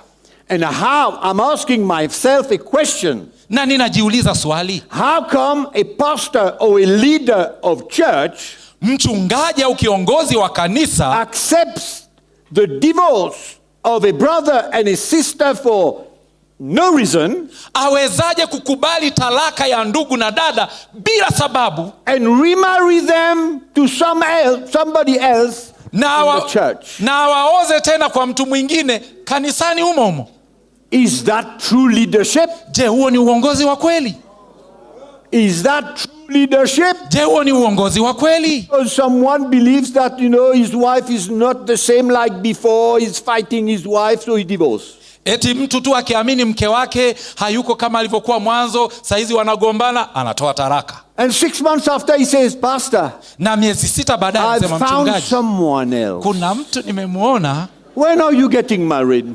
Speaker 1: And how, I'm asking myself a question.
Speaker 2: Na ninajiuliza swali.
Speaker 1: How come a pastor or a leader of church
Speaker 2: mchungaji au kiongozi wa kanisa
Speaker 1: accepts the divorce of a brother and a sister for no reason,
Speaker 2: awezaje kukubali talaka ya ndugu na dada bila sababu,
Speaker 1: and remarry them to somebody else in the church?
Speaker 2: na waoze tena kwa mtu mwingine kanisani humo?
Speaker 1: Is that true leadership?
Speaker 2: Je, huo ni uongozi wa kweli?
Speaker 1: Is that true leadership?
Speaker 2: Je, huo ni uongozi wa kweli?
Speaker 1: Or someone believes that, his wife is not the same like before, he's fighting his wife, so he divorced.
Speaker 2: Eti mtu tu akiamini mke wake hayuko kama alivyokuwa mwanzo, saizi wanagombana, anatoa taraka.
Speaker 1: And 6 months after he says, Pastor,
Speaker 2: na miezi 6 baadaye
Speaker 1: I've
Speaker 2: anasema,
Speaker 1: found
Speaker 2: mchungaji,
Speaker 1: someone else.
Speaker 2: kuna mtu nimemuona.
Speaker 1: When are you getting married?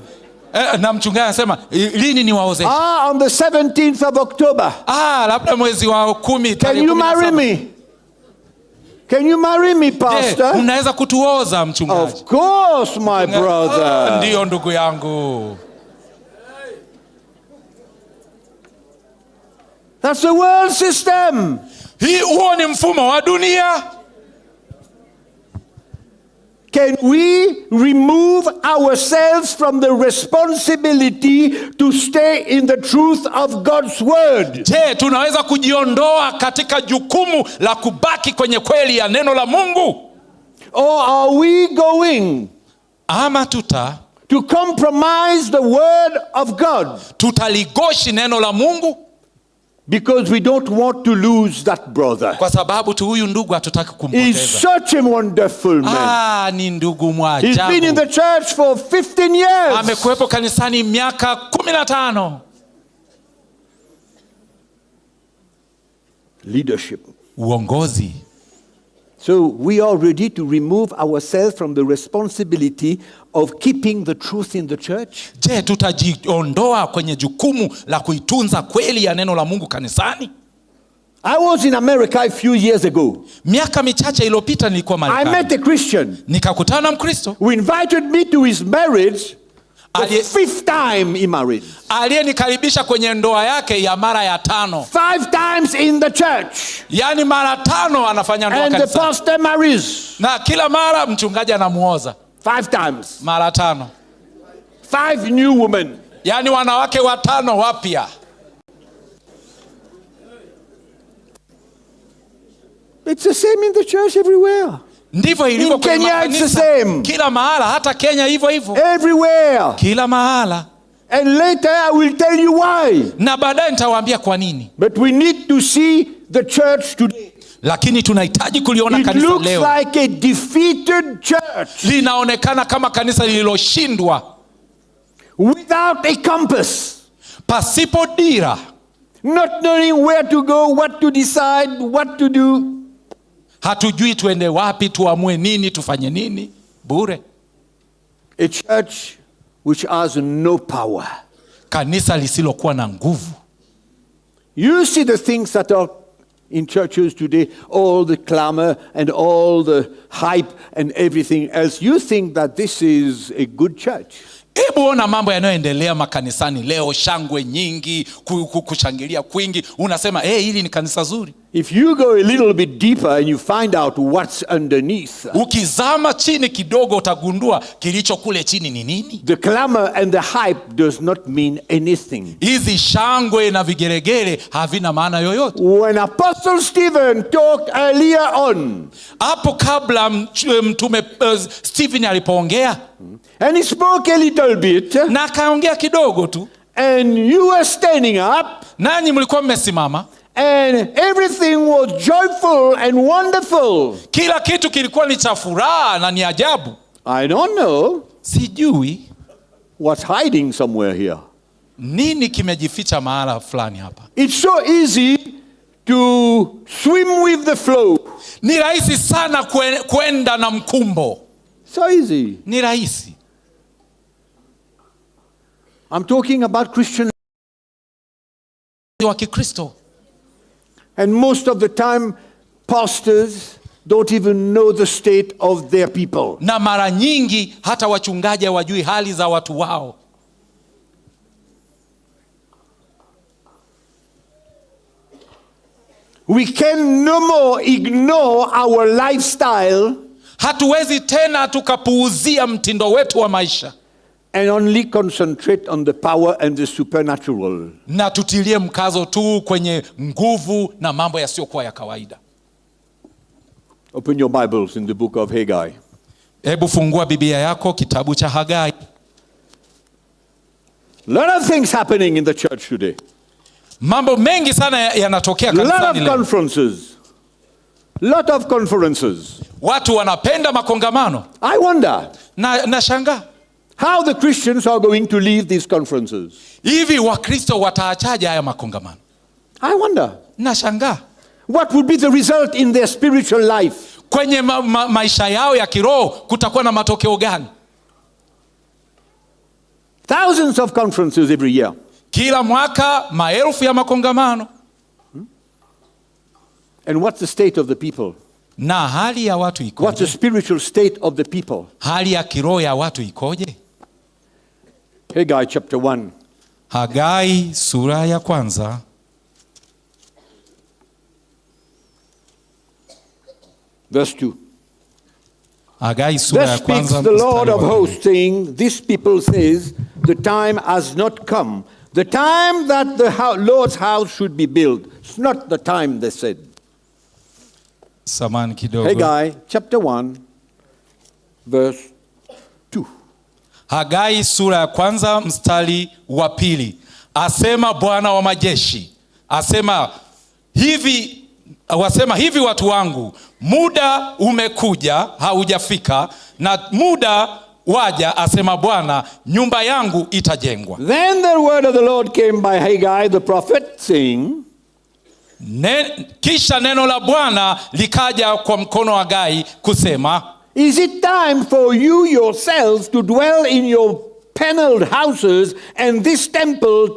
Speaker 2: Na mchungaji anasema, lini ni waoze?
Speaker 1: On the 17th of October.
Speaker 2: Labda mwezi wa 10.
Speaker 1: Can you marry me? Can you marry me, Pastor?
Speaker 2: Unaweza kutuoza mchungaji?
Speaker 1: Of course, my brother.
Speaker 2: Ndio ndugu yangu.
Speaker 1: That's the world system.
Speaker 2: Huo ni mfumo wa dunia.
Speaker 1: Can we remove ourselves from the responsibility to stay in the truth of God's word?
Speaker 2: Je, tunaweza kujiondoa katika jukumu la kubaki kwenye kweli ya neno la Mungu?
Speaker 1: Or are we going
Speaker 2: ama
Speaker 1: to compromise the word of God?
Speaker 2: Tutaligoshi neno la Mungu?
Speaker 1: Because we don't want to lose that brother.
Speaker 2: Kwa sababu tu huyu ndugu hatutaki kumpoteza.
Speaker 1: He's such a wonderful man.
Speaker 2: Ni ndugu mwajabu.
Speaker 1: He's been in the church for 15 years.
Speaker 2: Amekuwepo kanisani miaka 15.
Speaker 1: Leadership.
Speaker 2: Uongozi.
Speaker 1: So we are ready to remove ourselves from the responsibility of keeping the truth in the church?
Speaker 2: Je, tutajiondoa kwenye jukumu la kuitunza kweli ya neno la Mungu kanisani?
Speaker 1: I was in America a few years ago.
Speaker 2: Miaka michache iliyopita nilikuwa Marekani.
Speaker 1: I met a Christian.
Speaker 2: Nikakutana na Mkristo.
Speaker 1: Who invited me to his marriage. The 5th time he married.
Speaker 2: Aliyenikaribisha kwenye ndoa yake ya mara ya 5.
Speaker 1: 5 times in the church.
Speaker 2: Yani mara 5 anafanya ndoa
Speaker 1: kanisani. And the pastor marries.
Speaker 2: Na kila mara mchungaji anamuoza.
Speaker 1: 5 times.
Speaker 2: Mara 5.
Speaker 1: 5 new women.
Speaker 2: Yani wanawake 5 wapya.
Speaker 1: It's the same in the church everywhere.
Speaker 2: Ndivyo ilivyo
Speaker 1: kwa kanisa.
Speaker 2: Kila mahala, hata Kenya hivyo hivyo.
Speaker 1: Everywhere.
Speaker 2: Kila mahala.
Speaker 1: And later I will tell you why.
Speaker 2: Na baadaye nitawaambia kwa nini.
Speaker 1: But we need to see the church today.
Speaker 2: Lakini tunahitaji kuliona kanisa leo.
Speaker 1: It looks like a defeated church.
Speaker 2: Linaonekana kama kanisa lililoshindwa.
Speaker 1: Without a compass.
Speaker 2: Pasipo dira.
Speaker 1: Not knowing where to go, what to decide, what to do.
Speaker 2: Hatujui tuende wapi, tuamue nini, tufanye nini. Bure.
Speaker 1: A church which has no power.
Speaker 2: Kanisa lisilokuwa na nguvu.
Speaker 1: You see the things that are in churches today, all the clamor and all the hype and everything else. You think that this is a good church.
Speaker 2: Hebu ona mambo yanayoendelea makanisani leo, shangwe nyingi, kushangilia kwingi. Unasema, hili ni kanisa zuri.
Speaker 1: If you go a little bit deeper and you find out what's underneath.
Speaker 2: Ukizama chini kidogo utagundua kilicho kule chini ni nini.
Speaker 1: The clamor and the hype does not mean anything.
Speaker 2: Hizi shangwe na vigeregere havina maana yoyote.
Speaker 1: When Apostle Stephen talked earlier on.
Speaker 2: Hapo kabla mtume Stephen alipoongea.
Speaker 1: And he spoke a little bit.
Speaker 2: Na akaongea kidogo tu.
Speaker 1: And you were standing up.
Speaker 2: Nanyi mlikuwa mmesimama.
Speaker 1: And everything was joyful and wonderful.
Speaker 2: Kila kitu kilikuwa ni cha furaha na ni ajabu.
Speaker 1: I don't know.
Speaker 2: Sijui
Speaker 1: what's hiding somewhere here.
Speaker 2: Nini kimejificha mahala fulani hapa.
Speaker 1: It's so easy to swim with the flow.
Speaker 2: Ni rahisi sana kwenda na mkumbo.
Speaker 1: So easy.
Speaker 2: Ni rahisi.
Speaker 1: I'm talking about Christian
Speaker 2: wa Kikristo.
Speaker 1: And most of the time pastors don't even know the state of their people.
Speaker 2: Na mara nyingi hata wachungaji hawajui hali za watu wao.
Speaker 1: We can no more ignore our lifestyle
Speaker 2: Hatuwezi tena tukapuuzia mtindo wetu wa maisha
Speaker 1: and only concentrate on the power and the supernatural.
Speaker 2: na tutilie mkazo tu kwenye nguvu na mambo yasiyokuwa ya kawaida.
Speaker 1: Open your Bibles in the book of Haggai.
Speaker 2: Hebu fungua Biblia yako kitabu cha Hagai.
Speaker 1: Lot of things happening in the church today.
Speaker 2: Mambo mengi sana yanatokea
Speaker 1: Lot
Speaker 2: kanisani
Speaker 1: of
Speaker 2: leo.
Speaker 1: conferences. Lot of conferences.
Speaker 2: Watu wanapenda makongamano.
Speaker 1: I wonder
Speaker 2: Na shangaa
Speaker 1: how the Christians are going to leave these conferences.
Speaker 2: hivi Wakristo wataachaje haya makongamano?
Speaker 1: I wonder
Speaker 2: Na shangaa
Speaker 1: what would be the result in their spiritual life.
Speaker 2: kwenye maisha yao ya kiroho kutakuwa na matokeo gani?
Speaker 1: Thousands of conferences every year.
Speaker 2: Kila mwaka maelfu ya makongamano.
Speaker 1: And what's the state of the people?
Speaker 2: Na hali ya watu
Speaker 1: What's the
Speaker 2: ikoje?
Speaker 1: spiritual state of the people?
Speaker 2: Hali ya kiroho ya watu ikoje?
Speaker 1: Haggai chapter 1.
Speaker 2: Hagai sura ya kwanza.
Speaker 1: Verse 2.
Speaker 2: Hagai sura ya
Speaker 1: Thus speaks
Speaker 2: kwanza.
Speaker 1: the Lord
Speaker 2: mstari
Speaker 1: of
Speaker 2: wa pili.
Speaker 1: hosts, saying, this people says, the time has not come. The time that the Lord's house should be built. It's not the time, they said.
Speaker 2: Samani kidogo.
Speaker 1: Haggai chapter 1, verse 2.
Speaker 2: Hagai sura ya kwanza mstari wa pili. Asema Bwana wa majeshi, wasema hivi watu wangu, muda umekuja haujafika, na muda waja, asema Bwana, nyumba yangu itajengwa.
Speaker 1: Then the word of the Lord came by Haggai the prophet, saying,
Speaker 2: Kisha neno la Bwana likaja kwa mkono wa Hagai kusema,
Speaker 1: is it time for you yourselves to dwell in your paneled houses and this temple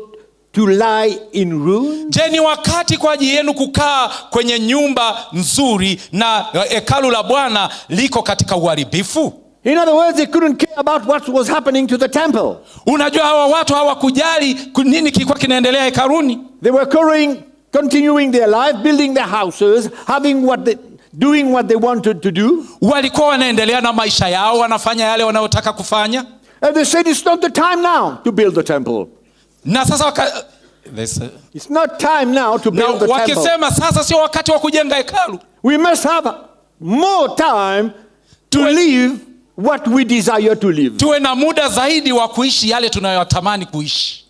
Speaker 1: to lie in ruin?
Speaker 2: je, ni wakati kwa ajili yenu kukaa kwenye nyumba nzuri na hekalu la Bwana liko katika uharibifu?
Speaker 1: In other words, they couldn't care about what was happening to the temple.
Speaker 2: Unajua hawa watu hawakujali nini kilikuwa kinaendelea hekaluni.
Speaker 1: They were continuing their life, building their houses, doing what they wanted to do.
Speaker 2: Walikuwa wanaendelea na maisha yao, wanafanya yale wanayotaka kufanya.
Speaker 1: And they said, it's not the time now to build the temple.
Speaker 2: Na sasa
Speaker 1: It's not time now to build the temple.
Speaker 2: wakisema sasa sio wakati wa kujenga hekalu.
Speaker 1: We must have more time to live what we desire to live.
Speaker 2: Tuwe na muda zaidi wa kuishi yale tunayotamani kuishi.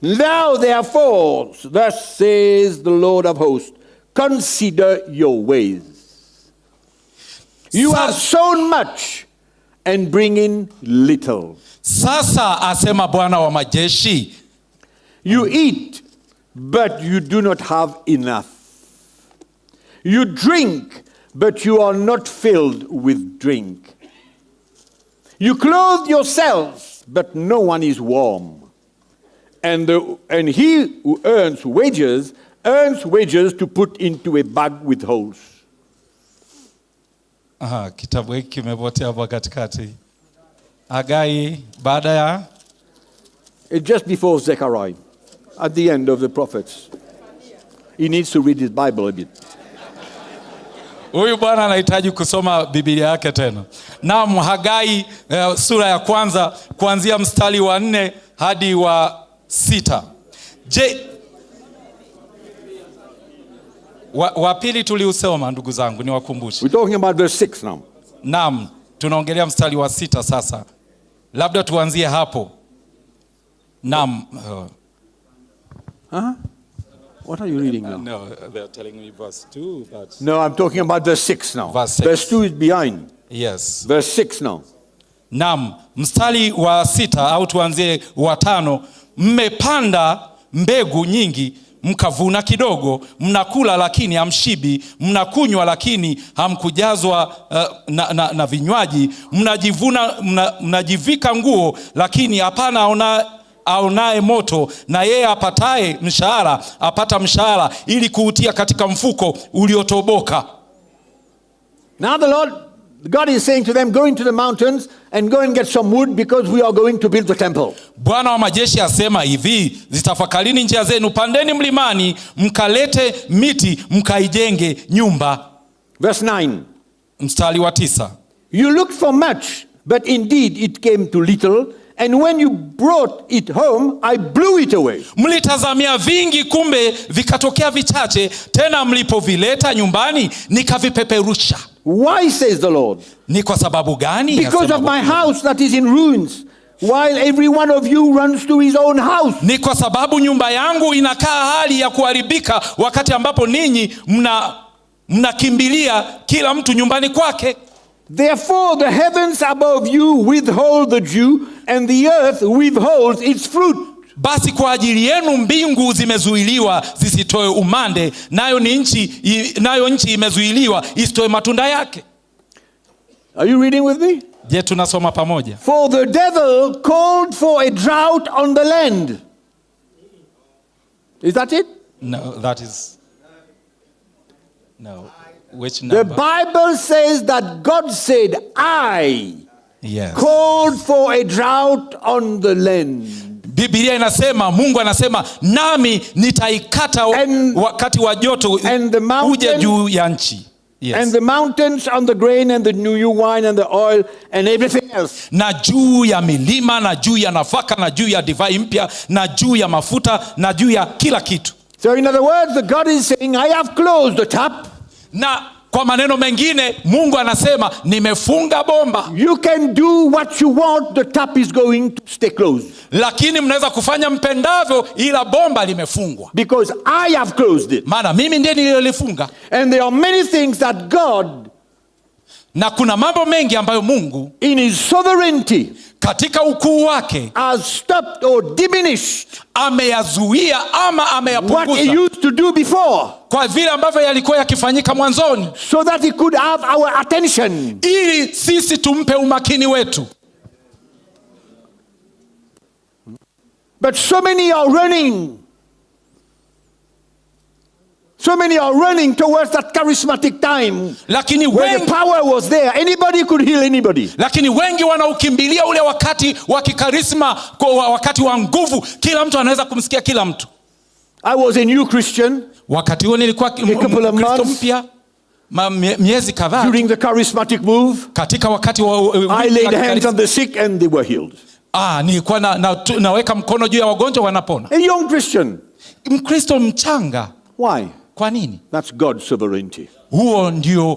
Speaker 1: Now therefore, thus says the Lord of hosts, consider your ways. You have sown much and bring in little.
Speaker 2: Sasa asema Bwana wa majeshi,
Speaker 1: You eat, but you do not have enough. You drink, but you are not filled with drink. You clothe yourselves, but no one is warm. And he who earns wages to put into a bag with holes.
Speaker 2: Kitabu hiki kimepotea hapa katikati. Hagai baada ya
Speaker 1: It's just before Zechariah, at the end of the prophets. He needs to read his Bible a bit.
Speaker 2: Huyu bwana anahitaji kusoma Biblia yake tena. Naam, Hagai sura ya kwanza kuanzia mstari wa 4 hadi wa 6. Je, wa pili tuliusoma ndugu zangu, niwakumbushe.
Speaker 1: We're talking about verse 6 now.
Speaker 2: Naam, tunaongelea mstari wa 6 sasa. Labda tuanzie hapo. Naam.
Speaker 1: What are you reading now?
Speaker 2: No, they're telling me verse 2, but
Speaker 1: No, I'm talking about verse 6 now.
Speaker 2: Verse 6.
Speaker 1: Verse 2 is behind.
Speaker 2: yes.
Speaker 1: Verse 6 now.
Speaker 2: Naam, mstari wa 6 au tuanzie wa 5. Mmepanda mbegu nyingi, mkavuna kidogo, mnakula lakini hamshibi, mnakunywa lakini hamkujazwa na vinywaji, mnajivika nguo lakini hapana aonaye moto, na yeye apataye mshahara apata mshahara ili kuutia katika mfuko uliotoboka.
Speaker 1: Now the Lord God is saying to them, go into the mountains and go and get some wood because we are going to build the temple.
Speaker 2: Bwana wa majeshi asema hivi, zitafakarini njia zenu, pandeni mlimani, mkalete miti, mkaijenge nyumba.
Speaker 1: Verse 9.
Speaker 2: Mstari wa 9.
Speaker 1: You looked for much, but indeed it came to little, and when you brought it home, I blew it away.
Speaker 2: Mlitazamia vingi, kumbe vikatokea vichache, tena mlipovileta nyumbani nikavipeperusha.
Speaker 1: Why, says the Lord?
Speaker 2: Ni kwa sababu gani?
Speaker 1: Because of my house that is in ruins, while every one of you runs to his own house.
Speaker 2: Ni kwa sababu nyumba yangu inakaa hali ya kuharibika, wakati ambapo ninyi mnakimbilia kila mtu nyumbani kwake.
Speaker 1: Therefore the heavens above you withhold the dew, and the earth withholds its fruit.
Speaker 2: Basi kwa ajili yenu mbingu zimezuiliwa zisitoe umande, nayo nchi imezuiliwa isitoe matunda yake.
Speaker 1: Are you reading with me?
Speaker 2: Je, tunasoma pamoja?
Speaker 1: For the devil called for a drought on the land. Is that it?
Speaker 2: No, that is... No. Which
Speaker 1: number? The Bible says that God said, I called for a drought on the land.
Speaker 2: Biblia inasema, Mungu anasema, nami nitaikata wakati wa joto uje juu ya nchi. Yes.
Speaker 1: And the mountains on the grain and the new wine and the oil and everything else.
Speaker 2: Na juu ya milima, na juu ya nafaka, na juu ya divai mpya, na juu ya mafuta, na juu ya kila kitu.
Speaker 1: So in other words, the God is saying, I have closed the tap.
Speaker 2: Na kwa maneno mengine, Mungu anasema, nimefunga bomba.
Speaker 1: You can do what you want, the tap is going to stay closed.
Speaker 2: Lakini mnaweza kufanya mpendavyo, ila bomba limefungwa.
Speaker 1: Because I have closed it.
Speaker 2: Maana mimi ndiye niliyolifunga.
Speaker 1: And there are many things that God,
Speaker 2: na kuna mambo mengi ambayo Mungu
Speaker 1: in his sovereignty,
Speaker 2: katika ukuu wake,
Speaker 1: has stopped or diminished
Speaker 2: ameyazuia ama ameyapunguza
Speaker 1: what he used to do before,
Speaker 2: kwa vile ambavyo yalikuwa yakifanyika mwanzoni,
Speaker 1: so that he could have our attention,
Speaker 2: ili sisi tumpe umakini wetu.
Speaker 1: But so many are running towards that charismatic time,
Speaker 2: lakini
Speaker 1: where the power was there. Anybody could heal anybody.
Speaker 2: Lakini wengi wanaukimbilia ule wakati wa kikarisma, kwa wakati wa nguvu, kila mtu anaweza kumsikia kila mtu.
Speaker 1: I was a new Christian.
Speaker 2: Wakati huo nilikuwa Mkristo mpya, miezi kadhaa.
Speaker 1: During the charismatic move,
Speaker 2: katika wakati wa
Speaker 1: I laid hands on the sick and they were healed.
Speaker 2: Nilikuwa naweka mkono juu ya wagonjwa wanapona.
Speaker 1: A young Christian.
Speaker 2: Mkristo mchanga.
Speaker 1: Why?
Speaker 2: Kwa nini?
Speaker 1: That's God's sovereignty.
Speaker 2: Huo ndio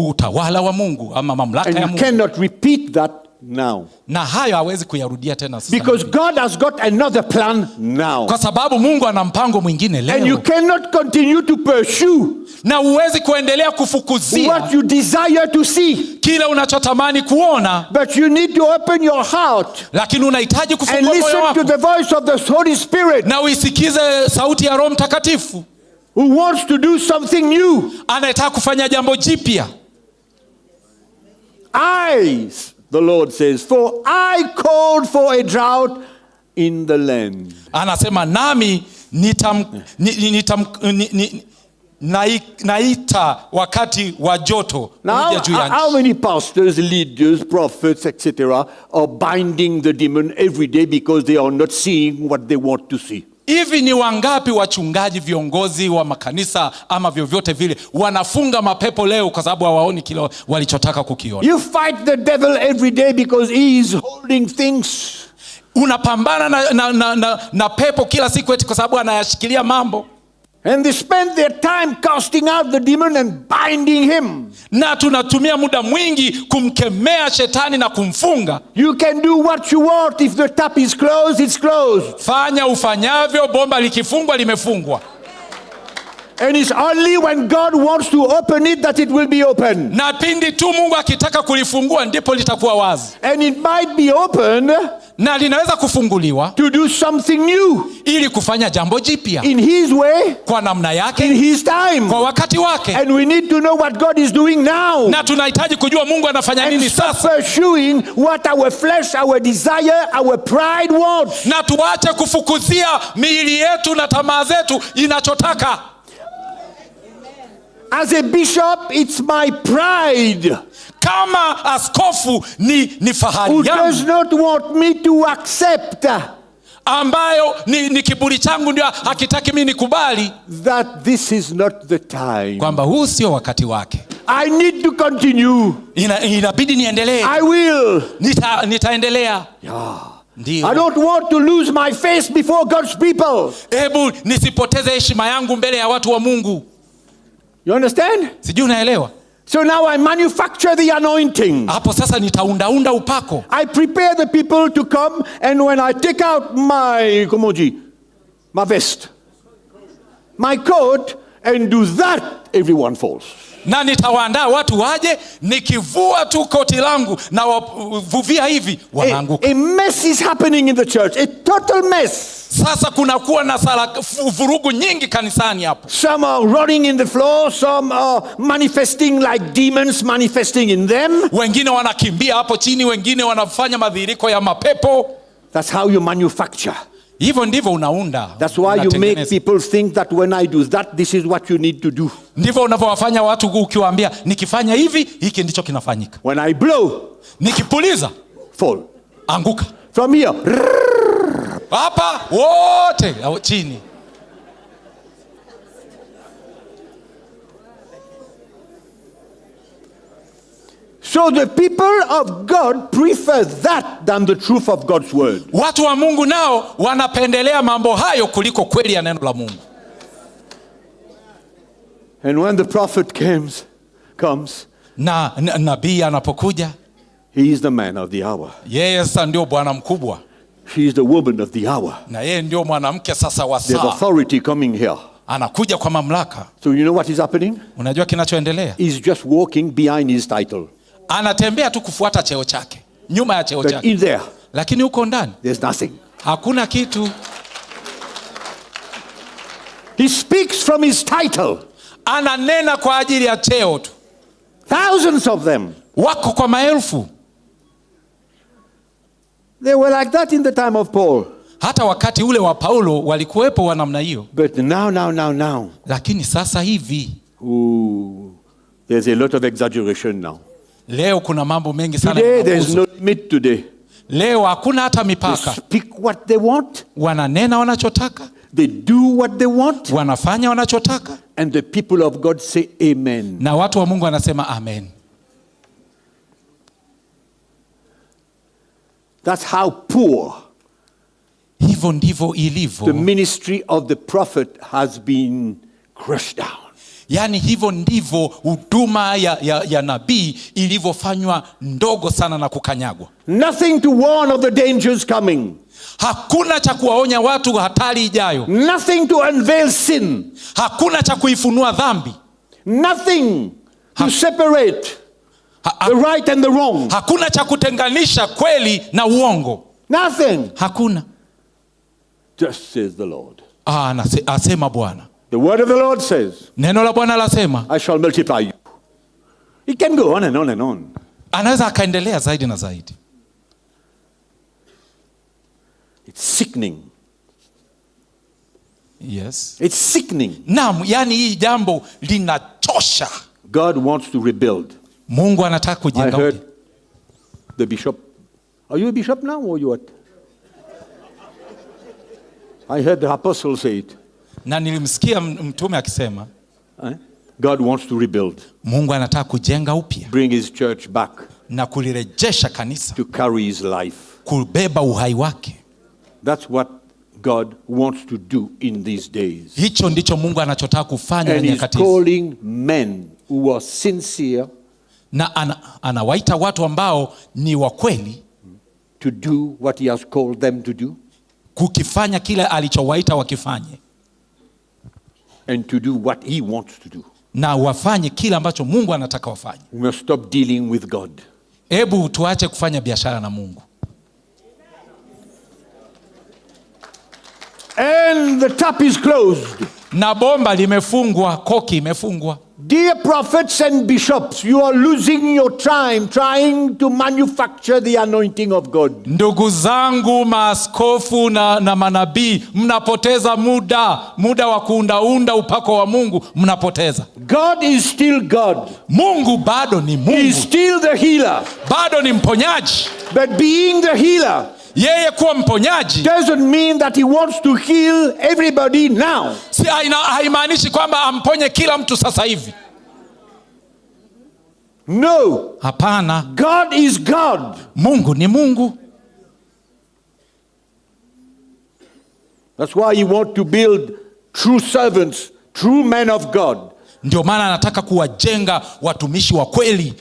Speaker 2: utawala wa Mungu ama mamlaka ya Mungu.
Speaker 1: And you cannot repeat that now.
Speaker 2: Na hayo hawezi kuyarudia tena sasa.
Speaker 1: Because God has got another plan now.
Speaker 2: Kwa sababu Mungu ana mpango mwingine leo.
Speaker 1: And you cannot continue to pursue,
Speaker 2: na uwezi kuendelea kufukuzia,
Speaker 1: what you desire to see.
Speaker 2: Kile unachotamani kuona.
Speaker 1: But you need to open your heart.
Speaker 2: Lakini unahitaji kufungua moyo wako.
Speaker 1: And listen to the voice of the Holy Spirit.
Speaker 2: Na uisikize sauti ya Roho Mtakatifu.
Speaker 1: Who wants to do something new.
Speaker 2: Anataka kufanya jambo jipya.
Speaker 1: The Lord says, for I called for a drought in the land.
Speaker 2: Anasema nami naita wakati wa joto uje juu ya nchi.
Speaker 1: How many pastors, leaders, prophets, etc. are binding the demon every day because they are not seeing what they want to see?
Speaker 2: Hivi ni wangapi wachungaji, viongozi wa makanisa ama vyovyote vile wanafunga mapepo leo kwa sababu hawaoni kile walichotaka kukiona?
Speaker 1: You fight the devil every day because he is holding things.
Speaker 2: Unapambana na pepo kila siku eti kwa sababu anayashikilia mambo.
Speaker 1: And they spend their time casting out the demon and binding him.
Speaker 2: Na tunatumia muda mwingi kumkemea shetani na kumfunga.
Speaker 1: You can do what you want. If the tap is closed, it's closed.
Speaker 2: Fanya ufanyavyo, bomba likifungwa limefungwa.
Speaker 1: And it's only when God wants to open it that it will be open.
Speaker 2: Na pindi tu Mungu akitaka kulifungua ndipo litakuwa wazi.
Speaker 1: And it might be opened,
Speaker 2: na linaweza kufunguliwa,
Speaker 1: to do something new,
Speaker 2: ili kufanya jambo jipya,
Speaker 1: in his way,
Speaker 2: kwa namna yake,
Speaker 1: in his time,
Speaker 2: kwa wakati wake.
Speaker 1: And we need to know what God is doing now.
Speaker 2: Na tunahitaji kujua Mungu anafanya nini sasa.
Speaker 1: And stop pursuing what our flesh, our desire, our pride wants.
Speaker 2: Na tuache kufukuzia miili yetu na tamaa zetu inachotaka.
Speaker 1: As a bishop, it's my pride.
Speaker 2: kama askofu ni fahari
Speaker 1: who does
Speaker 2: yangu,
Speaker 1: not want me to accept
Speaker 2: ambayo ni kiburi changu ndio hakitaki mimi nikubali
Speaker 1: that this is not the time.
Speaker 2: kwamba huu sio wakati wake.
Speaker 1: I need to continue.
Speaker 2: Inabidi niendelee.
Speaker 1: I will.
Speaker 2: Nitaendelea.
Speaker 1: Yeah.
Speaker 2: Ndio.
Speaker 1: I don't want to lose my face before God's people.
Speaker 2: Hebu nisipoteze heshima yangu mbele ya watu wa Mungu.
Speaker 1: You understand?
Speaker 2: Sijui unaelewa?
Speaker 1: So now I manufacture the anointing.
Speaker 2: Hapo sasa nitaunda upako.
Speaker 1: I prepare the people to come, and when I take out my vest, my coat, and do that, everyone falls.
Speaker 2: Na nitawaandaa watu waje, nikivua tu koti langu na wavuvia hivi wanaanguka.
Speaker 1: A mess is happening in the church, a total mess.
Speaker 2: Sasa kunakuwa na vurugu nyingi kanisani hapo.
Speaker 1: Some are running in the floor, some are manifesting like demons manifesting in them.
Speaker 2: Wengine wanakimbia hapo chini, wengine wanafanya madhihiriko ya mapepo.
Speaker 1: That's how you manufacture.
Speaker 2: Hivyo ndivyo unaunda.
Speaker 1: That's why you make people think that when I do that, this is what you need to do.
Speaker 2: Ndivyo unavyowafanya watu ukiwaambia nikifanya hivi, hiki ndicho kinafanyika.
Speaker 1: When I blow,
Speaker 2: nikipuliza,
Speaker 1: fall.
Speaker 2: Anguka.
Speaker 1: From here,
Speaker 2: hapa wote chini.
Speaker 1: So the people of God prefer that than the truth of God's word.
Speaker 2: Watu wa Mungu nao wanapendelea mambo hayo kuliko kweli ya neno la Mungu.
Speaker 1: And when the prophet comes,
Speaker 2: na nabii anapokuja,
Speaker 1: he is the man of the hour.
Speaker 2: Yeye sasa ndio bwana mkubwa.
Speaker 1: She is the woman of the hour.
Speaker 2: Na yeye ndio mwanamke sasa wa saa.
Speaker 1: There's authority coming here.
Speaker 2: Anakuja kwa mamlaka.
Speaker 1: So you know what is happening?
Speaker 2: Unajua kinachoendelea?
Speaker 1: He's just walking behind his title.
Speaker 2: Anatembea tu kufuata cheo chake, nyuma ya cheo
Speaker 1: But
Speaker 2: chake.
Speaker 1: in there,
Speaker 2: lakini huko ndani
Speaker 1: there's nothing.
Speaker 2: Hakuna kitu.
Speaker 1: He speaks from his title.
Speaker 2: Ananena kwa ajili ya cheo tu.
Speaker 1: Thousands of them.
Speaker 2: Wako kwa maelfu.
Speaker 1: They were like that in the time of Paul.
Speaker 2: Hata wakati ule wa Paulo walikuwepo wa namna hiyo.
Speaker 1: But now.
Speaker 2: Lakini sasa hivi,
Speaker 1: there's a lot of exaggeration now.
Speaker 2: Leo kuna mambo mengi sana.
Speaker 1: Today there's no limit today.
Speaker 2: Leo hakuna hata mipaka.
Speaker 1: They speak what they want.
Speaker 2: Wananena wanachotaka.
Speaker 1: They do what they want.
Speaker 2: Wanafanya wanachotaka.
Speaker 1: And the people of God say amen.
Speaker 2: Na watu wa Mungu wanasema amen.
Speaker 1: That's how poor
Speaker 2: hivyo ndivyo ilivyo.
Speaker 1: The ministry of the prophet has been crushed down.
Speaker 2: Yani hivyo ndivyo huduma ya nabii ilivyofanywa ndogo sana na kukanyagwa.
Speaker 1: Nothing to warn of the dangers coming.
Speaker 2: Hakuna cha kuwaonya watu hatari ijayo.
Speaker 1: Nothing to unveil sin.
Speaker 2: Hakuna cha kuifunua dhambi.
Speaker 1: Nothing to separate the right and the wrong.
Speaker 2: Hakuna cha kutenganisha kweli na uongo.
Speaker 1: Nothing.
Speaker 2: Hakuna.
Speaker 1: Just says the Lord.
Speaker 2: Asema Bwana.
Speaker 1: The word of the Lord says,
Speaker 2: neno la Bwana lasema,
Speaker 1: I shall multiply you. It can go on and on and on.
Speaker 2: Anaweza akaendelea zaidi na zaidi.
Speaker 1: It's sickening.
Speaker 2: Yes.
Speaker 1: It's sickening.
Speaker 2: Naam, yani hii jambo linachosha.
Speaker 1: God wants to rebuild.
Speaker 2: Mungu anataka kujenga.
Speaker 1: I heard the bishop. Are you a bishop now or you what? I heard the apostle say it.
Speaker 2: Na nilimsikia mtume akisema,
Speaker 1: God wants to rebuild.
Speaker 2: Mungu anataka kujenga upya.
Speaker 1: Bring his church back.
Speaker 2: Na kulirejesha kanisa.
Speaker 1: To carry his life.
Speaker 2: Kubeba uhai wake.
Speaker 1: That's what God wants to do in these days.
Speaker 2: Hicho ndicho Mungu anachotaka kufanya
Speaker 1: And
Speaker 2: nyakati.
Speaker 1: he's calling men who are sincere.
Speaker 2: Na anawaita watu ambao ni wa kweli.
Speaker 1: To do what he has called them to do.
Speaker 2: Kukifanya kile alichowaita wakifanye.
Speaker 1: And to do what he wants to do.
Speaker 2: Na wafanye kile ambacho Mungu anataka wafanye.
Speaker 1: We must stop dealing with God.
Speaker 2: Hebu tuache kufanya biashara na Mungu.
Speaker 1: And the tap is closed.
Speaker 2: Na bomba limefungwa, koki imefungwa.
Speaker 1: Dear prophets and bishops, you are losing your time trying to manufacture the anointing of God.
Speaker 2: Ndugu zangu maaskofu na manabii, mnapoteza muda wa kuunda upako wa Mungu, mnapoteza.
Speaker 1: God is still God.
Speaker 2: Mungu bado ni Mungu.
Speaker 1: He is still the healer.
Speaker 2: Bado ni mponyaji.
Speaker 1: But being the healer,
Speaker 2: yeye kuwa mponyaji
Speaker 1: doesn't mean that he wants to heal everybody now.
Speaker 2: Haimaanishi kwamba amponye kila mtu sasa hivi.
Speaker 1: No.
Speaker 2: Hapana.
Speaker 1: God is God.
Speaker 2: Mungu ni Mungu.
Speaker 1: That's why he wants to build true servants, true men of God.
Speaker 2: Ndio maana anataka kuwajenga watumishi wa kweli,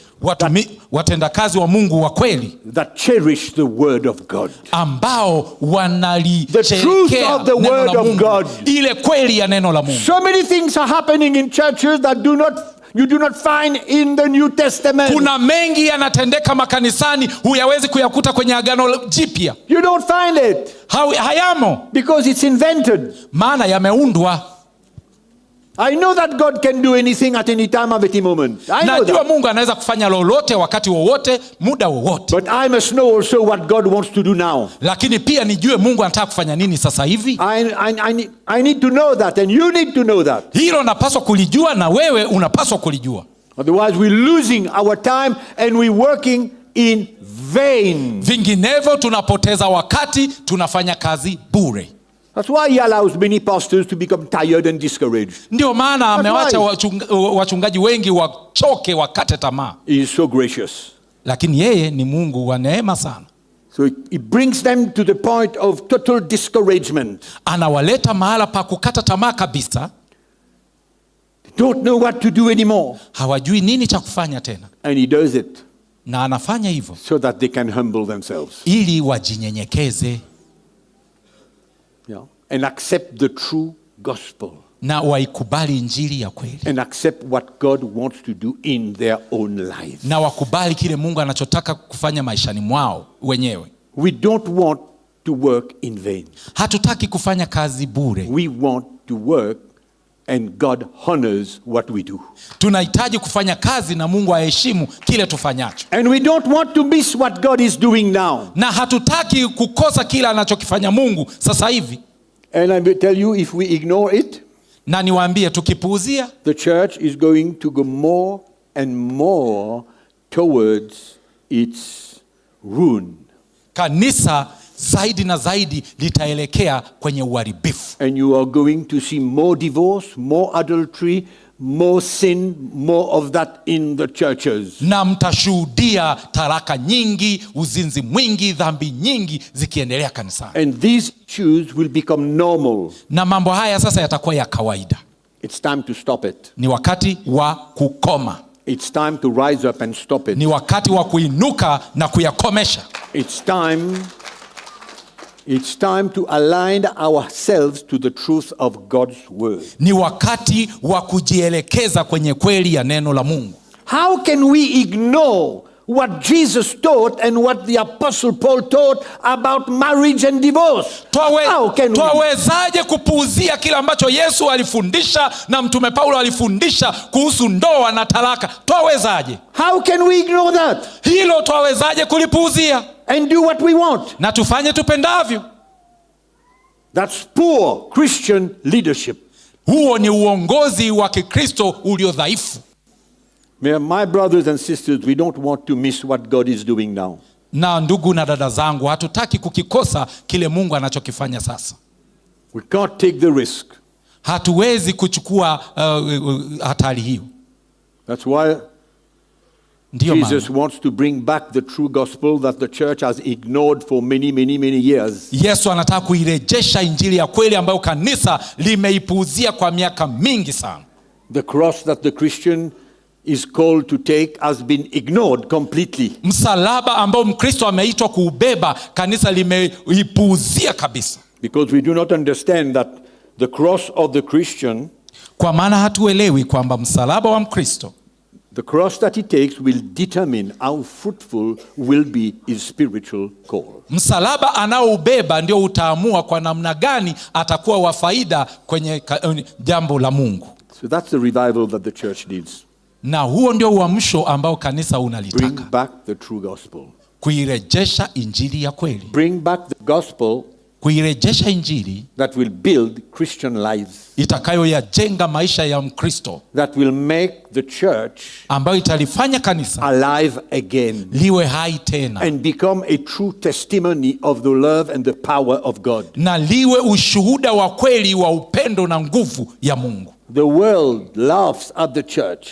Speaker 2: watendakazi wa Mungu wa kweli,
Speaker 1: that cherish the word of God,
Speaker 2: ambao
Speaker 1: wanalicherekea neno la Mungu,
Speaker 2: ile kweli ya neno la Mungu.
Speaker 1: So many things are happening in churches that you do not find in the New Testament.
Speaker 2: Kuna mengi yanatendeka makanisani huyawezi kuyakuta kwenye Agano Jipya.
Speaker 1: You don't find it.
Speaker 2: Hayamo.
Speaker 1: Because it's invented.
Speaker 2: Maana yameundwa.
Speaker 1: I know that God can do anything at any time of any moment.
Speaker 2: Najua Mungu anaweza kufanya lolote wakati wowote, muda wowote.
Speaker 1: But I must know also what God wants to do now.
Speaker 2: Lakini pia nijue Mungu anataka kufanya nini sasa hivi.
Speaker 1: I need to know that, and you need to know that.
Speaker 2: Hilo napaswa kulijua na wewe unapaswa kulijua.
Speaker 1: Otherwise we're losing our time and we're working in vain.
Speaker 2: Vinginevyo tunapoteza wakati, tunafanya kazi bure.
Speaker 1: That's why he allows many pastors to become tired and discouraged.
Speaker 2: Ndio maana amewacha wachungaji wengi wachoke, wakate tamaa.
Speaker 1: He is so gracious.
Speaker 2: Lakini yeye ni Mungu wa neema sana.
Speaker 1: So he brings them to the point of total discouragement.
Speaker 2: Anawaleta mahala pa kukata tamaa kabisa.
Speaker 1: They don't know what to do anymore.
Speaker 2: Hawajui nini cha kufanya tena.
Speaker 1: And he does it.
Speaker 2: Na anafanya hivyo
Speaker 1: so that they can humble themselves.
Speaker 2: Ili wajinyenyekeze.
Speaker 1: Yeah. And accept the true gospel.
Speaker 2: Na waikubali injili ya kweli.
Speaker 1: And accept what God wants to do in their own lives.
Speaker 2: Na wakubali kile Mungu anachotaka kufanya maishani mwao wenyewe.
Speaker 1: We don't want to work in vain.
Speaker 2: Hatutaki kufanya kazi bure.
Speaker 1: We want to work and God honors what we do.
Speaker 2: Tunahitaji kufanya kazi na Mungu aheshimu kile tufanyacho.
Speaker 1: And we don't want to miss what God is doing now.
Speaker 2: Na hatutaki kukosa kile anachokifanya Mungu sasa hivi.
Speaker 1: And I will tell you, if we ignore it,
Speaker 2: na niwaambie tukipuuzia,
Speaker 1: the church is going to go more and more towards its ruin.
Speaker 2: Kanisa zaidi na zaidi litaelekea kwenye uharibifu.
Speaker 1: And you are going to see more divorce, more adultery, more sin, more of that in the churches.
Speaker 2: Na mtashuhudia talaka nyingi, uzinzi mwingi, dhambi nyingi zikiendelea kanisani.
Speaker 1: And these issues will become normal.
Speaker 2: Na mambo haya sasa yatakuwa ya kawaida.
Speaker 1: It's time to stop it.
Speaker 2: Ni wakati wa kukoma.
Speaker 1: It's time to rise up and stop it.
Speaker 2: Ni wakati wa kuinuka na kuyakomesha.
Speaker 1: It's time to align ourselves to the truth of God's word.
Speaker 2: Ni wakati wa kujielekeza kwenye kweli ya neno la Mungu.
Speaker 1: How can we ignore what Jesus taught and what the Apostle Paul taught about marriage and divorce?
Speaker 2: Twawezaje kupuuzia kile ambacho Yesu alifundisha na Mtume Paulo alifundisha kuhusu ndoa na talaka? Twawezaje?
Speaker 1: How can we ignore that?
Speaker 2: Hilo twawezaje kulipuuzia?
Speaker 1: And do what we want.
Speaker 2: Na tufanye tupendavyo.
Speaker 1: That's poor Christian leadership.
Speaker 2: Huo ni uongozi wa Kikristo ulio dhaifu.
Speaker 1: My brothers and sisters, we don't want to miss what God is doing now.
Speaker 2: Na ndugu na dada zangu, hatutaki kukikosa kile Mungu anachokifanya sasa.
Speaker 1: We can't take the risk.
Speaker 2: Hatuwezi kuchukua hatari hiyo.
Speaker 1: That's why Jesus wants to bring back the true gospel that the church has ignored for many years.
Speaker 2: Yesu anataka kuirejesha injili ya kweli ambayo kanisa limeipuuzia kwa miaka mingi sana.
Speaker 1: The cross that the Christian is called to take has been ignored completely.
Speaker 2: Msalaba ambao Mkristo ameitwa kuubeba, kanisa limeipuuzia kabisa.
Speaker 1: Because we do not understand that the cross of the Christian,
Speaker 2: kwa maana hatuelewi kwamba msalaba wa Mkristo,
Speaker 1: the cross that he takes will determine how fruitful will be his spiritual call.
Speaker 2: Msalaba anaoubeba ndio utaamua kwa namna gani atakuwa wa faida kwenye jambo la Mungu.
Speaker 1: So that's the revival that the church needs.
Speaker 2: Na huo ndio uamsho ambao kanisa unalitaka.
Speaker 1: Bring back the true gospel.
Speaker 2: Kuirejesha injili ya kweli.
Speaker 1: Bring back the gospel
Speaker 2: Kuirejesha injili
Speaker 1: that will build Christian lives.
Speaker 2: Itakayoyajenga maisha ya Mkristo.
Speaker 1: That will make the church
Speaker 2: ambayo italifanya kanisa
Speaker 1: alive again.
Speaker 2: Liwe hai tena.
Speaker 1: And become a true testimony of the love and the power of God.
Speaker 2: Na liwe ushuhuda wa kweli wa upendo na nguvu ya Mungu.
Speaker 1: The world laughs at the church.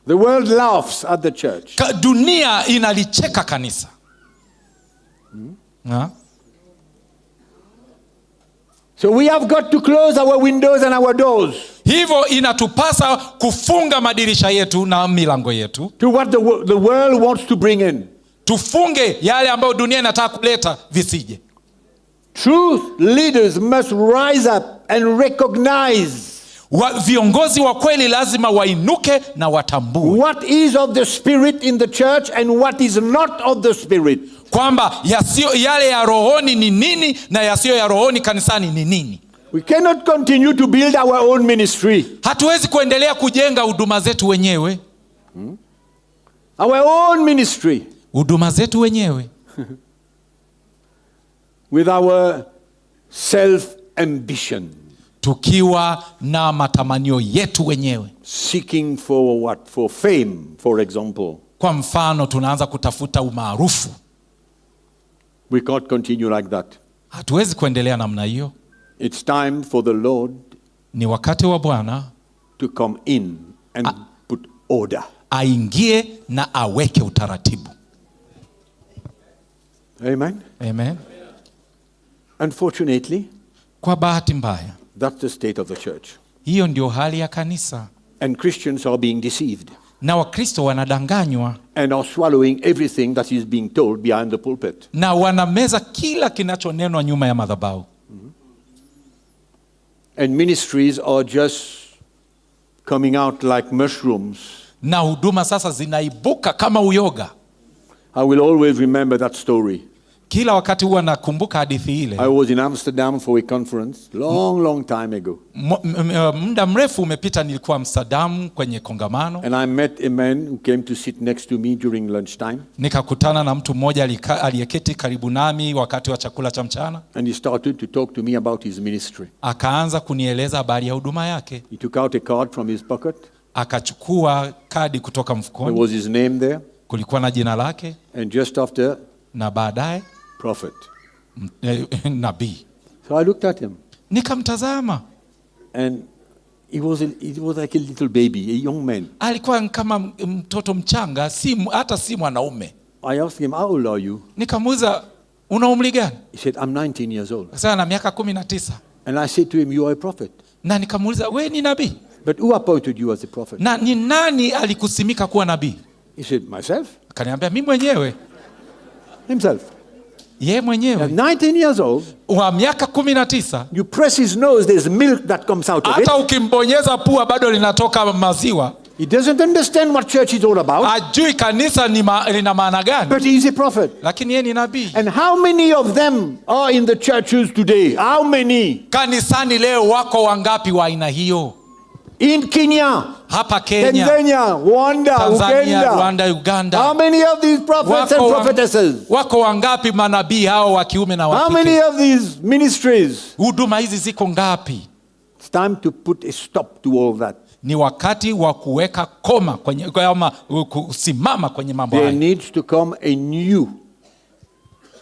Speaker 1: The world laughs at the church.
Speaker 2: Dunia inalicheka kanisa.
Speaker 1: So we have got to close our windows and our doors.
Speaker 2: Hivyo inatupasa kufunga madirisha yetu na milango yetu.
Speaker 1: To what the world wants to bring in.
Speaker 2: Tufunge yale ambayo dunia inataka kuleta visije.
Speaker 1: Truth leaders must rise up and recognize.
Speaker 2: Viongozi wa kweli lazima wainuke na watambue
Speaker 1: what is of the spirit in the church and what is not of the spirit.
Speaker 2: Kwamba yale ya rohoni ni nini na yasiyo ya rohoni kanisani ni nini.
Speaker 1: We cannot continue to build our own ministry.
Speaker 2: Hatuwezi kuendelea kujenga huduma zetu wenyewe.
Speaker 1: Our own ministry.
Speaker 2: Huduma zetu wenyewe.
Speaker 1: With our self ambition.
Speaker 2: Tukiwa na matamanio yetu wenyewe.
Speaker 1: Seeking for what? For fame, for example.
Speaker 2: Kwa mfano tunaanza kutafuta umaarufu.
Speaker 1: We can't continue like that.
Speaker 2: Hatuwezi kuendelea namna hiyo.
Speaker 1: It's time for the Lord.
Speaker 2: Ni wakati wa Bwana
Speaker 1: to come in and put order.
Speaker 2: Aingie na aweke utaratibu.
Speaker 1: Amen.
Speaker 2: Amen.
Speaker 1: Unfortunately,
Speaker 2: kwa bahati mbaya,
Speaker 1: that's the state of the church.
Speaker 2: Hiyo ndio hali ya kanisa.
Speaker 1: And Christians are being deceived.
Speaker 2: Na Wakristo wanadanganywa.
Speaker 1: And are swallowing everything that is being told behind the pulpit.
Speaker 2: Na wanameza kila kinachonenwa nyuma ya madhabahu.
Speaker 1: And ministries are just coming out like mushrooms.
Speaker 2: Na huduma sasa zinaibuka kama uyoga.
Speaker 1: I will always remember that story.
Speaker 2: Kila wakati huwa nakumbuka hadithi ile.
Speaker 1: I was in Amsterdam for a conference long time ago.
Speaker 2: Muda mrefu umepita nilikuwa Amsterdam kwenye kongamano.
Speaker 1: And I met a man who came to sit next to me during lunchtime.
Speaker 2: Nikakutana na mtu mmoja aliyeketi karibu nami wakati wa chakula cha mchana.
Speaker 1: And he started to talk to me about his ministry.
Speaker 2: Akaanza kunieleza habari ya huduma yake.
Speaker 1: He took out a card from his pocket.
Speaker 2: Akachukua kadi kutoka mfukoni.
Speaker 1: There was his name there.
Speaker 2: Kulikuwa na jina lake.
Speaker 1: And just after,
Speaker 2: na baadaye
Speaker 1: prophet.
Speaker 2: Nabii.
Speaker 1: So I looked at him.
Speaker 2: Nikamtazama.
Speaker 1: And he was like a little baby, a young man.
Speaker 2: Alikuwa kama mtoto mchanga, hata si mwanaume.
Speaker 1: I asked him, how old are you?
Speaker 2: Nikamuuliza, una umri gani?
Speaker 1: He said, I'm 19 years old.
Speaker 2: Sasa na miaka 19.
Speaker 1: And I said to him, you are a prophet.
Speaker 2: Na nikamuuliza, wewe ni nabii?
Speaker 1: But who appointed you as a prophet?
Speaker 2: Na ni nani alikusimika kuwa nabii?
Speaker 1: He said, myself.
Speaker 2: Akaniambia, mimi mwenyewe.
Speaker 1: Himself.
Speaker 2: Yeye mwenyewe.
Speaker 1: 19 years old.
Speaker 2: Wa miaka 19.
Speaker 1: You press his nose, there's milk that comes out of it.
Speaker 2: Hata ukimbonyeza pua bado linatoka maziwa.
Speaker 1: He doesn't understand what church is all about.
Speaker 2: Ajui kanisa lina maana gani.
Speaker 1: But he's a prophet.
Speaker 2: Lakini yeye ni nabii.
Speaker 1: And how many of them are in the churches today? How many?
Speaker 2: Kanisani leo wako wangapi wa aina hiyo?
Speaker 1: In Kenya,
Speaker 2: hapa Kenya,
Speaker 1: Tanzania, Rwanda,
Speaker 2: Tanzania,
Speaker 1: Uganda.
Speaker 2: Rwanda, Uganda.
Speaker 1: How many of these prophets and prophetesses?
Speaker 2: Wako wangapi manabii hao wa kiume na wa kike?
Speaker 1: How many of these ministries?
Speaker 2: Huduma hizi ziko ngapi?
Speaker 1: It's time to put a stop to all that.
Speaker 2: Ni wakati wa kuweka koma kwenye kusimama kwenye mambo
Speaker 1: There
Speaker 2: haya.
Speaker 1: needs to come a new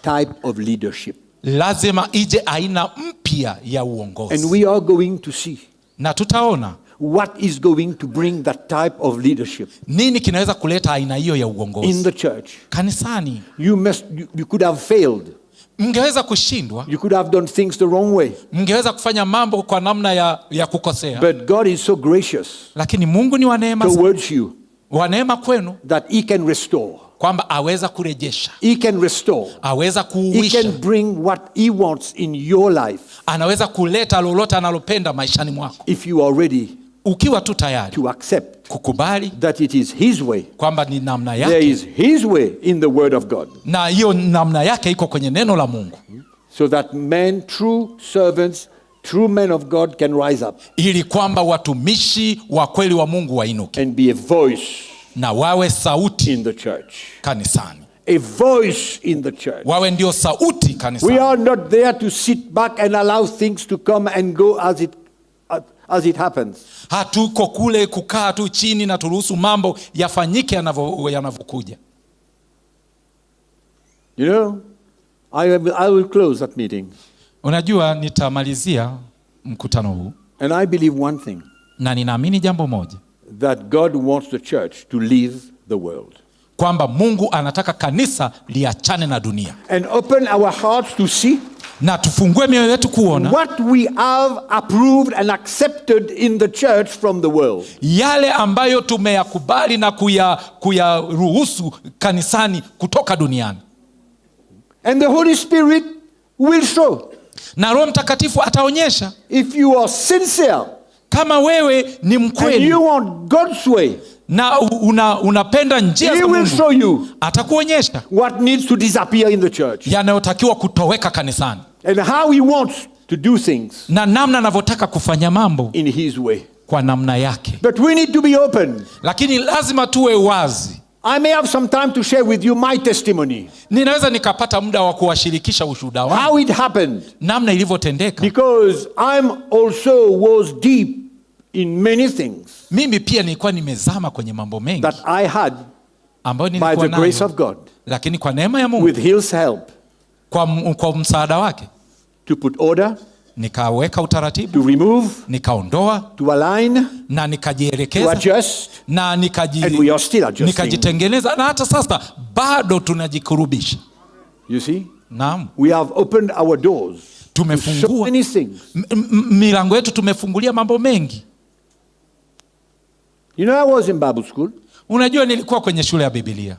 Speaker 1: type of leadership.
Speaker 2: Lazima ije aina mpya ya uongozi.
Speaker 1: And we are going to see.
Speaker 2: Na tutaona
Speaker 1: what is going to bring that type of leadership.
Speaker 2: Nini kinaweza kuleta aina hiyo ya uongozi?
Speaker 1: In the church.
Speaker 2: Kanisani.
Speaker 1: You could have failed.
Speaker 2: Mngeweza kushindwa.
Speaker 1: You could have done things the wrong way.
Speaker 2: Mngeweza kufanya mambo kwa namna ya kukosea.
Speaker 1: But God is so gracious.
Speaker 2: Lakini Mungu ni wa neema
Speaker 1: towards you.
Speaker 2: Wa neema kwenu.
Speaker 1: That he can restore.
Speaker 2: Kwamba aweza kurejesha.
Speaker 1: He can restore.
Speaker 2: Aweza kuuisha.
Speaker 1: He can bring what he wants in your life.
Speaker 2: Anaweza kuleta lolote analopenda maishani mwako.
Speaker 1: If you are ready.
Speaker 2: Ukiwa tu tayari.
Speaker 1: To accept.
Speaker 2: Kukubali.
Speaker 1: That it is his way.
Speaker 2: Kwamba ni namna yake.
Speaker 1: There is his way in the word of God.
Speaker 2: Na hiyo namna yake iko kwenye neno la Mungu.
Speaker 1: So that men, true servants, true men of God can rise up
Speaker 2: ili kwamba watumishi wa kweli wa Mungu wainuke
Speaker 1: and be a voice
Speaker 2: na wawe sauti
Speaker 1: in the church.
Speaker 2: kanisani.
Speaker 1: A voice in the church.
Speaker 2: Wawe ndio sauti kanisani.
Speaker 1: We are not there to sit back and allow things to come and go as it happens.
Speaker 2: Hatuko kule kukaa tu chini na turuhusu mambo yafanyike yanavyokuja.
Speaker 1: You know, I will close that meeting.
Speaker 2: Unajua nitamalizia mkutano huu.
Speaker 1: And I believe one thing.
Speaker 2: Na ninaamini jambo moja.
Speaker 1: That God wants the church to leave the world.
Speaker 2: Kwamba Mungu anataka kanisa liachane na dunia.
Speaker 1: And open our hearts to see.
Speaker 2: Na tufungue mioyo yetu kuona
Speaker 1: what we have approved and accepted in the church from the world.
Speaker 2: Yale ambayo tumeyakubali na kuyaruhusu kanisani kutoka duniani.
Speaker 1: And the Holy Spirit will show.
Speaker 2: Na Roho Mtakatifu ataonyesha.
Speaker 1: If you are sincere,
Speaker 2: kama wewe ni mkweli,
Speaker 1: and you want God's way,
Speaker 2: na unapenda njia za
Speaker 1: will show you
Speaker 2: atakuonyesha
Speaker 1: what needs to disappear in the church.
Speaker 2: Yanayotakiwa kutoweka kanisani.
Speaker 1: And how he wants to do things.
Speaker 2: Na namna anavyotaka kufanya mambo
Speaker 1: in his way.
Speaker 2: Kwa namna yake.
Speaker 1: But we need to be open.
Speaker 2: Lakini lazima tuwe wazi.
Speaker 1: I may have some time to share with you my testimony.
Speaker 2: Ninaweza nikapata muda wa kuwashirikisha ushuhuda wangu.
Speaker 1: How it happened.
Speaker 2: Namna ilivyotendeka.
Speaker 1: Because I'm also was deep in many things.
Speaker 2: Mimi pia nilikuwa nimezama kwenye mambo mengi.
Speaker 1: That I had
Speaker 2: ambayo
Speaker 1: by the grace of God.
Speaker 2: Lakini kwa neema ya Mungu.
Speaker 1: With his help.
Speaker 2: Kwa msaada wake.
Speaker 1: To put order.
Speaker 2: Nikaweka utaratibu.
Speaker 1: To remove.
Speaker 2: Nikaondoa.
Speaker 1: To align.
Speaker 2: Na nikajielekeza.
Speaker 1: To adjust.
Speaker 2: Na
Speaker 1: and we are still adjusting.
Speaker 2: Nikajitengeneza na hata sasa bado tunajikurubisha.
Speaker 1: You see?
Speaker 2: Naam.
Speaker 1: We have opened our doors.
Speaker 2: Tumefungua
Speaker 1: so many things.
Speaker 2: Milango yetu tumefungulia mambo mengi.
Speaker 1: You know, I was in Bible school.
Speaker 2: Unajua nilikuwa kwenye shule ya Biblia.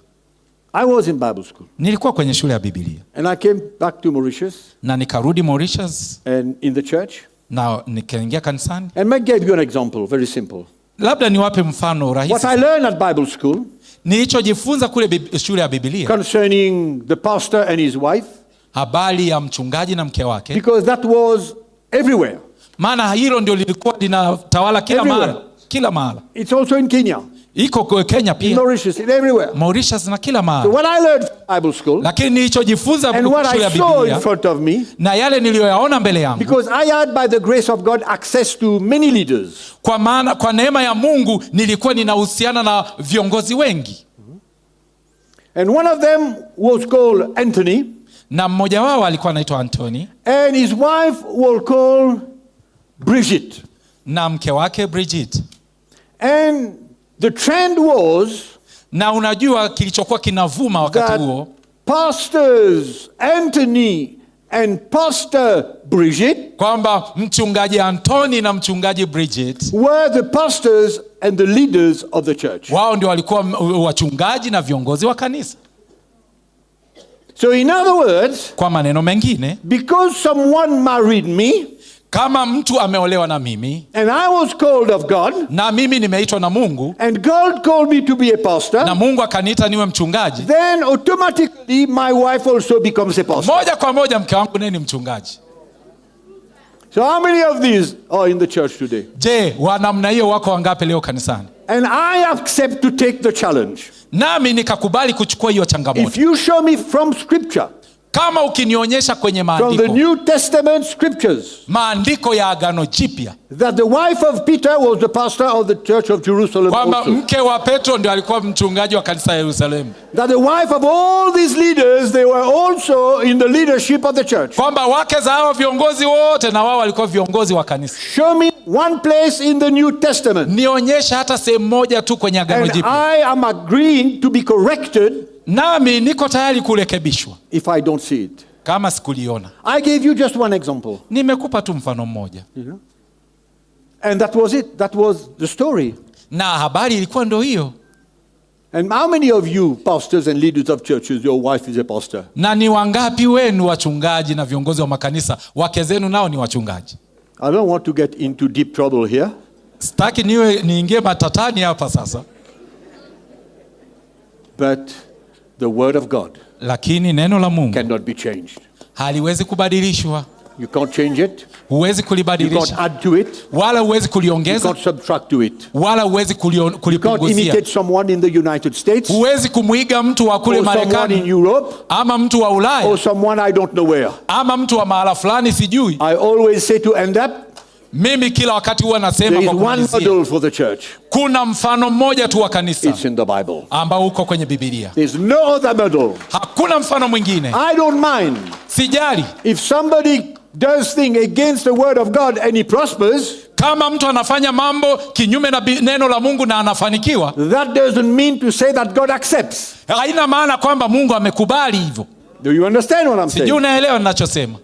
Speaker 1: I was in Bible school.
Speaker 2: Nilikuwa kwenye shule ya Biblia.
Speaker 1: And I came back to Mauritius.
Speaker 2: Na nikarudi Mauritius.
Speaker 1: And in the church.
Speaker 2: Na nikaingia kanisani.
Speaker 1: And I gave you an example, very simple.
Speaker 2: Labda niwape mfano rahisi.
Speaker 1: What I learned at Bible school.
Speaker 2: Nilichojifunza kule shule ya Biblia.
Speaker 1: Concerning the pastor and his wife.
Speaker 2: Habari ya mchungaji na mke wake.
Speaker 1: Because that was everywhere.
Speaker 2: Maana hilo ndio lilikuwa linatawala kila mahali. Kila mahali.
Speaker 1: It's also in Kenya.
Speaker 2: Iko Kenya pia.
Speaker 1: In Mauritius, in everywhere.
Speaker 2: Mauritius na kila mahali.
Speaker 1: So what I learned from Bible school.
Speaker 2: Lakini nilichojifunza
Speaker 1: and what I saw in front of me.
Speaker 2: Na yale niliyoyaona mbele yangu.
Speaker 1: Because I had by the grace of God access to many leaders.
Speaker 2: Kwa maana kwa neema ya Mungu nilikuwa ninahusiana na viongozi wengi.
Speaker 1: And one of them was called Anthony.
Speaker 2: Na mmoja wao alikuwa anaitwa Anthony.
Speaker 1: And his wife was called Bridget.
Speaker 2: Na mke wake Bridget.
Speaker 1: And the trend was,
Speaker 2: na unajua kilichokuwa kinavuma wakati huo,
Speaker 1: pastors Anthony and pastor Bridget,
Speaker 2: kwamba mchungaji Anthony na mchungaji Bridget
Speaker 1: were the pastors and the leaders of the church.
Speaker 2: Wao ndio walikuwa wachungaji na viongozi wa kanisa.
Speaker 1: So in other words,
Speaker 2: kwa maneno mengine,
Speaker 1: because someone married me,
Speaker 2: kama mtu ameolewa na mimi,
Speaker 1: and I was called of God,
Speaker 2: na mimi nimeitwa na Mungu,
Speaker 1: and God called me to be a pastor,
Speaker 2: na Mungu akaniita niwe mchungaji,
Speaker 1: then automatically my wife also becomes a pastor.
Speaker 2: Moja kwa moja mke wangu naye ni mchungaji.
Speaker 1: So how many of these are in the church today?
Speaker 2: Je, wa namna hiyo wako wangapi leo kanisani?
Speaker 1: And I accept to take the challenge.
Speaker 2: Nami nikakubali kuchukua hiyo changamoto.
Speaker 1: If you show me from scripture,
Speaker 2: kama ukinionyesha kwenye maandiko,
Speaker 1: from the New Testament scriptures,
Speaker 2: maandiko ya Agano Jipya,
Speaker 1: that the wife of Peter was the pastor of the church of Jerusalem,
Speaker 2: kwamba mke wa Petro ndio alikuwa mchungaji wa kanisa la Yerusalemu,
Speaker 1: that the wife of all these leaders, they were also in the leadership of the church,
Speaker 2: kwamba wake za hao viongozi wote na wao walikuwa viongozi wa kanisa.
Speaker 1: Show me one place in the New Testament,
Speaker 2: nionyesha hata sehemu moja tu kwenye Agano Jipya,
Speaker 1: and I am agreeing to be corrected,
Speaker 2: nami niko tayari kurekebishwa
Speaker 1: if I don't see it.
Speaker 2: Kama sikuliona.
Speaker 1: I gave you just one example.
Speaker 2: Nimekupa tu mfano mmoja.
Speaker 1: And that was it. That was the story.
Speaker 2: Na habari ilikuwa ndio hiyo.
Speaker 1: And how many of you pastors and leaders of churches, your wife is a pastor?
Speaker 2: Na ni wangapi wenu wachungaji na viongozi wa makanisa wake zenu nao ni wachungaji?
Speaker 1: I don't want to get into deep trouble here.
Speaker 2: Sitaki niingie matatani hapa sasa.
Speaker 1: But the word of God,
Speaker 2: lakini neno la Mungu
Speaker 1: cannot be changed.
Speaker 2: Haliwezi kubadilishwa.
Speaker 1: You can't change it.
Speaker 2: Huwezi
Speaker 1: You can't
Speaker 2: kulibadilisha,
Speaker 1: add to it.
Speaker 2: wala huwezi
Speaker 1: You
Speaker 2: kuliongeza,
Speaker 1: can't subtract to it.
Speaker 2: wala huwezi
Speaker 1: You can't
Speaker 2: kulipunguzia.
Speaker 1: imitate someone in the United States
Speaker 2: Huwezi kumwiga mtu wa kule
Speaker 1: or someone in
Speaker 2: Marekani
Speaker 1: Europe
Speaker 2: ama mtu wa
Speaker 1: or
Speaker 2: Ulaya
Speaker 1: someone I don't know where.
Speaker 2: ama mtu wa mahala fulani sijui.
Speaker 1: I always say to end up,
Speaker 2: Mimi kila wakati huwa nasema
Speaker 1: there is
Speaker 2: kwa
Speaker 1: one
Speaker 2: kumalizia,
Speaker 1: model for the church.
Speaker 2: kuna mfano mmoja tu wa kanisa
Speaker 1: It's in the Bible.
Speaker 2: ambao uko kwenye Biblia.
Speaker 1: There's no other model.
Speaker 2: Hakuna mfano mwingine.
Speaker 1: I don't mind
Speaker 2: Sijali
Speaker 1: if somebody does things against the word of God and he prospers.
Speaker 2: kama mtu anafanya mambo kinyume na neno la Mungu na anafanikiwa.
Speaker 1: That doesn't mean to say that God accepts.
Speaker 2: Haina maana kwamba Mungu amekubali hivyo.
Speaker 1: Do you understand what I'm
Speaker 2: Sijui
Speaker 1: saying?
Speaker 2: unaelewa ninachosema.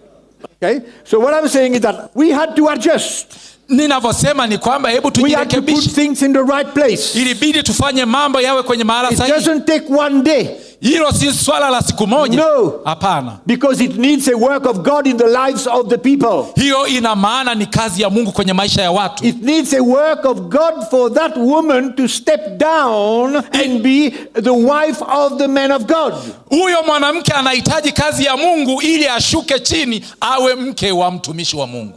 Speaker 1: Okay? So what I'm saying is that we had to adjust.
Speaker 2: Ninavyosema ni kwamba hebu
Speaker 1: We had to put
Speaker 2: tujirekebishe.
Speaker 1: things in the right place.
Speaker 2: Ilibidi tufanye mambo yawe kwenye mahala
Speaker 1: It
Speaker 2: sahihi.
Speaker 1: doesn't take one day.
Speaker 2: Hilo si swala la siku moja.
Speaker 1: No.
Speaker 2: Hapana.
Speaker 1: Because it needs a work of God in the lives of the people.
Speaker 2: Hiyo ina maana ni kazi ya Mungu kwenye maisha ya watu.
Speaker 1: It needs a work of God for that woman to step down and be the wife of the man of God.
Speaker 2: Huyo mwanamke anahitaji kazi ya Mungu ili ashuke chini awe mke wa mtumishi wa Mungu.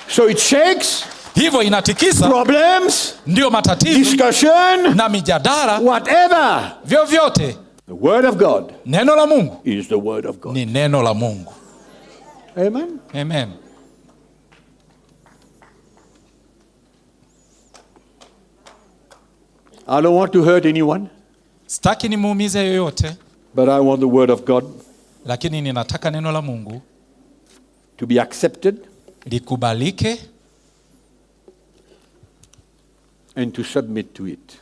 Speaker 1: So it shakes
Speaker 2: Hivyo inatikisa,
Speaker 1: problems,
Speaker 2: ndio matatizo
Speaker 1: discussion,
Speaker 2: na mijadala,
Speaker 1: whatever.
Speaker 2: vyovyote.
Speaker 1: The word of God
Speaker 2: Neno la Mungu
Speaker 1: is the word of God.
Speaker 2: ni neno la Mungu.
Speaker 1: Amen.
Speaker 2: Amen.
Speaker 1: I don't want to hurt anyone,
Speaker 2: Sitaki nimuumize yoyote,
Speaker 1: but I want the word of God
Speaker 2: lakini ninataka neno la Mungu
Speaker 1: to be accepted
Speaker 2: likubalike
Speaker 1: and to submit to it.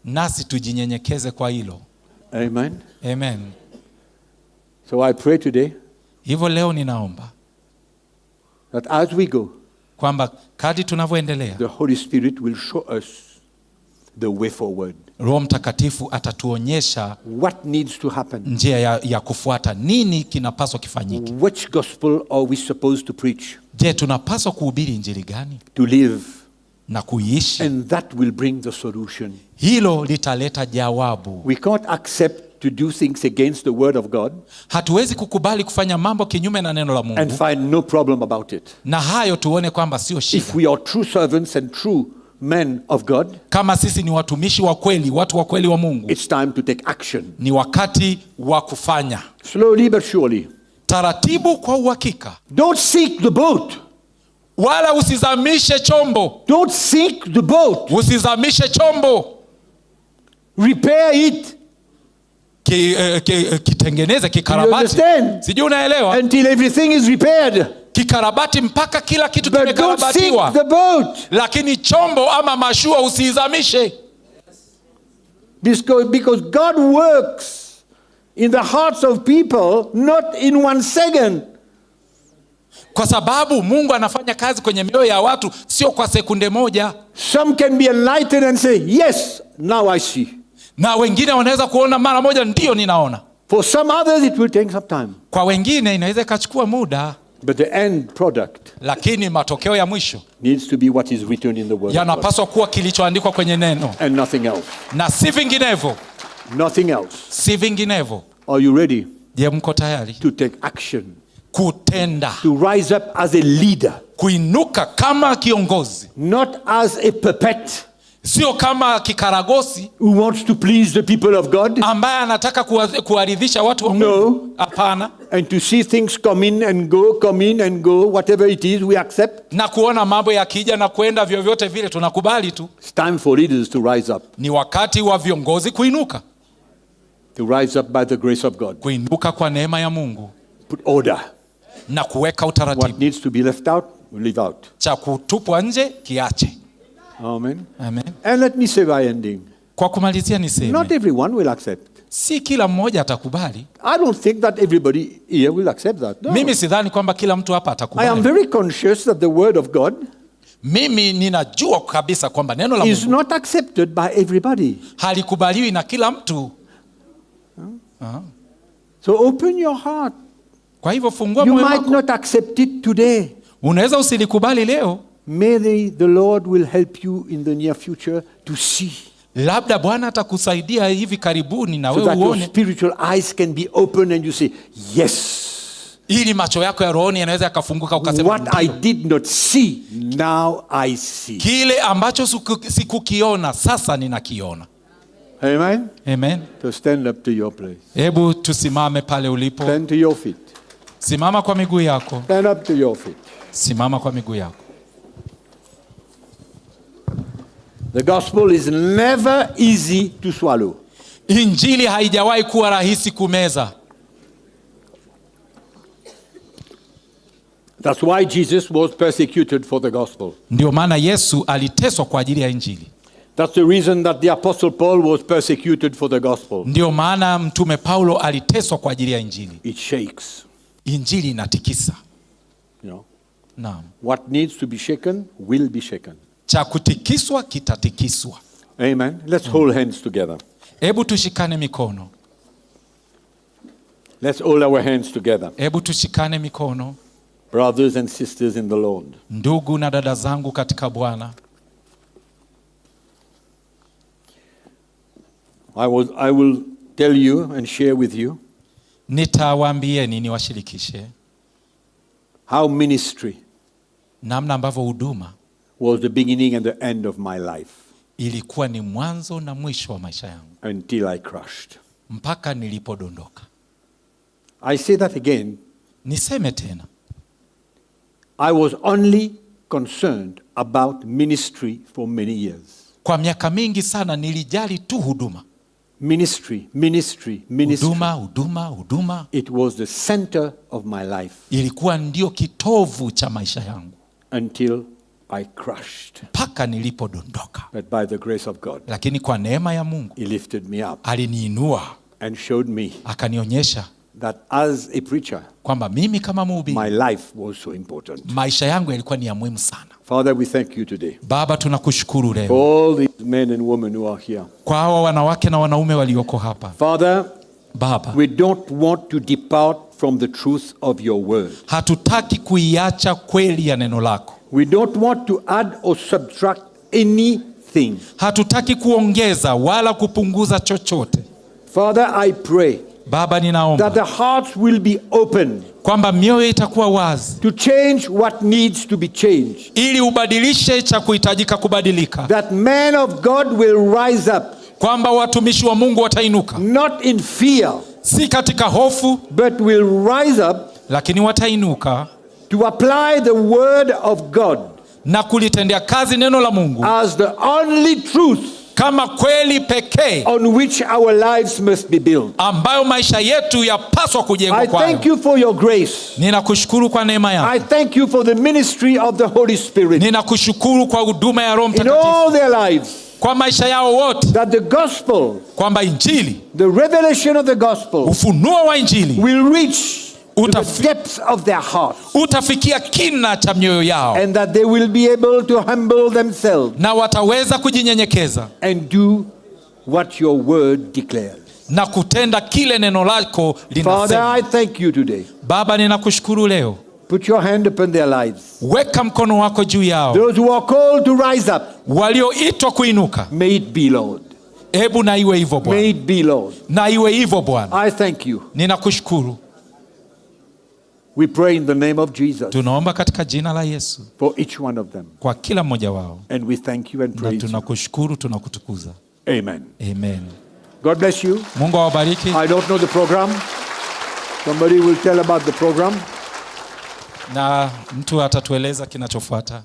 Speaker 2: nasi tujinyenyekeze kwa hilo.
Speaker 1: Amen.
Speaker 2: Amen.
Speaker 1: So I pray today
Speaker 2: Hivyo leo ninaomba
Speaker 1: that as we go,
Speaker 2: kwamba kadri tunavyoendelea,
Speaker 1: the Holy Spirit will show us the way forward.
Speaker 2: Roho Mtakatifu atatuonyesha
Speaker 1: What needs to happen?
Speaker 2: njia ya kufuata. Nini kinapaswa kifanyike?
Speaker 1: Which gospel are we supposed to preach,
Speaker 2: Je, tunapaswa kuhubiri injili gani
Speaker 1: to live?
Speaker 2: na kuiishi?
Speaker 1: And that will bring the solution.
Speaker 2: Hilo litaleta jawabu.
Speaker 1: We can't accept to do things against the word of God
Speaker 2: Hatuwezi kukubali kufanya mambo kinyume na neno la
Speaker 1: and
Speaker 2: Mungu
Speaker 1: find no problem about it.
Speaker 2: na hayo tuone kwamba sio shida.
Speaker 1: If we are true servants and true men of God,
Speaker 2: Kama sisi ni watumishi wa kweli, watu wa kweli wa Mungu,
Speaker 1: it's time to take action.
Speaker 2: ni wakati wa kufanya
Speaker 1: Slowly but surely.
Speaker 2: taratibu, kwa uhakika.
Speaker 1: Don't sink the boat.
Speaker 2: Wala usizamishe chombo,
Speaker 1: Don't sink the boat.
Speaker 2: usizamishe chombo.
Speaker 1: Repair it
Speaker 2: Kitengeneze,
Speaker 1: You
Speaker 2: kikarabati.
Speaker 1: understand?
Speaker 2: Sijui unaelewa?
Speaker 1: until everything is repaired.
Speaker 2: Kikarabati mpaka kila kitu
Speaker 1: But don't sink
Speaker 2: kimekarabatiwa.
Speaker 1: the boat.
Speaker 2: Lakini chombo ama mashua usiizamishe.
Speaker 1: Because God works in the hearts of people not in 1 second.
Speaker 2: Kwa sababu Mungu anafanya kazi kwenye mioyo ya watu sio kwa sekunde moja.
Speaker 1: Some can be enlightened and say, yes, now I see.
Speaker 2: Na wengine wanaweza kuona mara moja, ndio ninaona.
Speaker 1: For some others it will take some time.
Speaker 2: Kwa wengine inaweza ikachukua muda,
Speaker 1: But the end product
Speaker 2: lakini matokeo ya mwisho
Speaker 1: needs to be what is written in the word of God.
Speaker 2: yanapaswa kuwa kilichoandikwa kwenye neno
Speaker 1: And nothing else.
Speaker 2: na si vinginevyo,
Speaker 1: Nothing else.
Speaker 2: si vinginevyo.
Speaker 1: Are you ready
Speaker 2: Je, mko tayari
Speaker 1: to take action?
Speaker 2: kutenda,
Speaker 1: To rise up as a leader,
Speaker 2: kuinuka kama kiongozi,
Speaker 1: not as a puppet
Speaker 2: sio kama kikaragosi
Speaker 1: who wants to please the people of God,
Speaker 2: ambaye anataka kuwaridhisha watu wa
Speaker 1: No.
Speaker 2: Mungu? Hapana.
Speaker 1: and to see things come in and go, whatever it is, we accept.
Speaker 2: Na kuona mambo yakija na kwenda vyovyote vile tunakubali tu.
Speaker 1: It's time for leaders to rise up.
Speaker 2: Ni wakati wa viongozi kuinuka,
Speaker 1: To rise up by the grace of God.
Speaker 2: kuinuka kwa neema ya Mungu
Speaker 1: Put order.
Speaker 2: na kuweka
Speaker 1: What
Speaker 2: utaratibu.
Speaker 1: needs to be left out, we leave out.
Speaker 2: Cha kutupwa nje kiache.
Speaker 1: Amen.
Speaker 2: Amen.
Speaker 1: And let me say by ending,
Speaker 2: Kwa kumalizia
Speaker 1: not
Speaker 2: niseme,
Speaker 1: everyone will accept.
Speaker 2: si kila mmoja atakubali.
Speaker 1: I don't think that everybody here will accept that. No.
Speaker 2: Mimi sidhani kwamba kila mtu hapa
Speaker 1: I am
Speaker 2: atakubali.
Speaker 1: very conscious that the word of God
Speaker 2: Mimi ninajua kabisa kwamba neno la
Speaker 1: is
Speaker 2: Mungu
Speaker 1: not accepted by everybody.
Speaker 2: halikubaliwi na kila mtu.
Speaker 1: So open your heart.
Speaker 2: Kwa hivyo fungua
Speaker 1: You
Speaker 2: moyo
Speaker 1: might
Speaker 2: wako.
Speaker 1: not accept it today.
Speaker 2: Unaweza usilikubali leo,
Speaker 1: May the Lord will help you in the near future to see,
Speaker 2: labda Bwana atakusaidia hivi karibuni na
Speaker 1: so
Speaker 2: wewe
Speaker 1: that your
Speaker 2: uone,
Speaker 1: spiritual eyes can be open and you say, yes,
Speaker 2: ili macho yako ya rohoni yanaweza yakafunguka, ukasema
Speaker 1: what I did not see, now I see.
Speaker 2: kile ambacho sikukiona sasa ninakiona.
Speaker 1: Amen.
Speaker 2: Amen.
Speaker 1: So stand up to your place.
Speaker 2: Hebu tusimame pale ulipo.
Speaker 1: Stand to your feet.
Speaker 2: Simama kwa miguu yako.
Speaker 1: Stand up to your feet.
Speaker 2: Simama kwa miguu yako.
Speaker 1: The gospel is never easy to swallow.
Speaker 2: Injili haijawahi kuwa rahisi kumeza.
Speaker 1: That's why Jesus was persecuted for the gospel.
Speaker 2: Ndio maana Yesu aliteswa kwa ajili ya injili.
Speaker 1: That's the reason that the Apostle Paul was persecuted for the gospel.
Speaker 2: Ndio maana mtume Paulo aliteswa kwa ajili ya injili.
Speaker 1: It shakes.
Speaker 2: Injili inatikisa.
Speaker 1: You know,
Speaker 2: Naam.
Speaker 1: what needs to be shaken will be shaken.
Speaker 2: Cha kutikiswa kitatikiswa.
Speaker 1: Amen. Let's hold hands together.
Speaker 2: Hebu tushikane mikono.
Speaker 1: Let's hold our hands together.
Speaker 2: Hebu tushikane mikono.
Speaker 1: Brothers and sisters in the Lord.
Speaker 2: Ndugu na dada zangu katika Bwana.
Speaker 1: I will tell you and share with you
Speaker 2: Nitawaambieni, niwashirikishe
Speaker 1: how ministry
Speaker 2: namna ambavyo huduma
Speaker 1: was the beginning and the end of my life
Speaker 2: ilikuwa ni mwanzo na mwisho wa maisha yangu
Speaker 1: until I crushed.
Speaker 2: mpaka nilipodondoka.
Speaker 1: I say that again.
Speaker 2: Niseme tena,
Speaker 1: I was only concerned about ministry for many years.
Speaker 2: kwa miaka mingi sana nilijali tu huduma.
Speaker 1: Ministry, ministry, ministry.
Speaker 2: Huduma.
Speaker 1: It was the center of my life
Speaker 2: Ilikuwa ndio kitovu cha maisha yangu
Speaker 1: until I crushed.
Speaker 2: mpaka nilipodondoka.
Speaker 1: But by the grace of God,
Speaker 2: Lakini kwa neema ya Mungu
Speaker 1: He lifted me up
Speaker 2: aliniinua,
Speaker 1: and showed me
Speaker 2: akanionyesha
Speaker 1: that as a preacher,
Speaker 2: kwamba mimi kama mhubiri
Speaker 1: my life was so important.
Speaker 2: maisha yangu yalikuwa ni ya muhimu sana.
Speaker 1: Father, we thank you today
Speaker 2: Baba, tunakushukuru leo
Speaker 1: for all these men and women who are here.
Speaker 2: kwa hawa wanawake na wanaume walioko hapa.
Speaker 1: Father,
Speaker 2: Baba,
Speaker 1: we don't want to depart from the truth of your word.
Speaker 2: hatutaki kuiacha kweli ya neno lako.
Speaker 1: We don't want to add or subtract anything.
Speaker 2: Hatutaki kuongeza wala kupunguza chochote.
Speaker 1: Father, I pray
Speaker 2: Baba,
Speaker 1: that
Speaker 2: ninaomba
Speaker 1: the hearts will be open
Speaker 2: kwamba mioyo itakuwa wazi
Speaker 1: to change what needs to be changed.
Speaker 2: ili ubadilishe cha kuhitajika kubadilika.
Speaker 1: That men of God will rise up,
Speaker 2: Kwamba watumishi wa Mungu watainuka,
Speaker 1: not in fear,
Speaker 2: si katika hofu,
Speaker 1: but will rise up
Speaker 2: lakini watainuka
Speaker 1: to apply the word of God
Speaker 2: na kulitendea kazi neno la Mungu
Speaker 1: as the only truth
Speaker 2: kama kweli pekee
Speaker 1: on which our lives must be built.
Speaker 2: ambayo maisha yetu yapaswa kujengwa
Speaker 1: I
Speaker 2: kwayo.
Speaker 1: thank you for your grace.
Speaker 2: Ninakushukuru kwa neema yako.
Speaker 1: I thank you for the ministry of the Holy Spirit
Speaker 2: Ninakushukuru kwa huduma ya Roho
Speaker 1: in
Speaker 2: Mtakatifu
Speaker 1: all their lives.
Speaker 2: kwa maisha yao wote,
Speaker 1: That the gospel,
Speaker 2: kwamba injili,
Speaker 1: the revelation of the gospel,
Speaker 2: ufunuo wa injili
Speaker 1: will reach to the
Speaker 2: Utafi-
Speaker 1: depths of their hearts,
Speaker 2: utafikia kina cha mioyo yao,
Speaker 1: and that they will be able to humble themselves
Speaker 2: na wataweza kujinyenyekeza
Speaker 1: and do what your word declares.
Speaker 2: na kutenda kile neno lako
Speaker 1: Father,
Speaker 2: linasema.
Speaker 1: I thank you today.
Speaker 2: Baba, ninakushukuru leo.
Speaker 1: Put your hand upon their lives.
Speaker 2: Weka mkono wako juu yao.
Speaker 1: Those who are called to rise up,
Speaker 2: Walioitwa kuinuka,
Speaker 1: may it be, Lord.
Speaker 2: hebu na iwe hivyo
Speaker 1: May
Speaker 2: Bwana.
Speaker 1: it be, Lord.
Speaker 2: Na iwe hivyo Bwana.
Speaker 1: I thank you.
Speaker 2: Ninakushukuru.
Speaker 1: We pray in the name of Jesus
Speaker 2: Tunaomba katika jina la Yesu
Speaker 1: for each one of them.
Speaker 2: kwa kila mmoja wao.
Speaker 1: And we thank you and
Speaker 2: Na
Speaker 1: praise you.
Speaker 2: tunakushukuru, tunakutukuza.
Speaker 1: Amen.
Speaker 2: Amen.
Speaker 1: God bless you.
Speaker 2: Mungu awabariki.
Speaker 1: I don't know the program. Somebody will tell about the program.
Speaker 2: Na mtu atatueleza kinachofuata.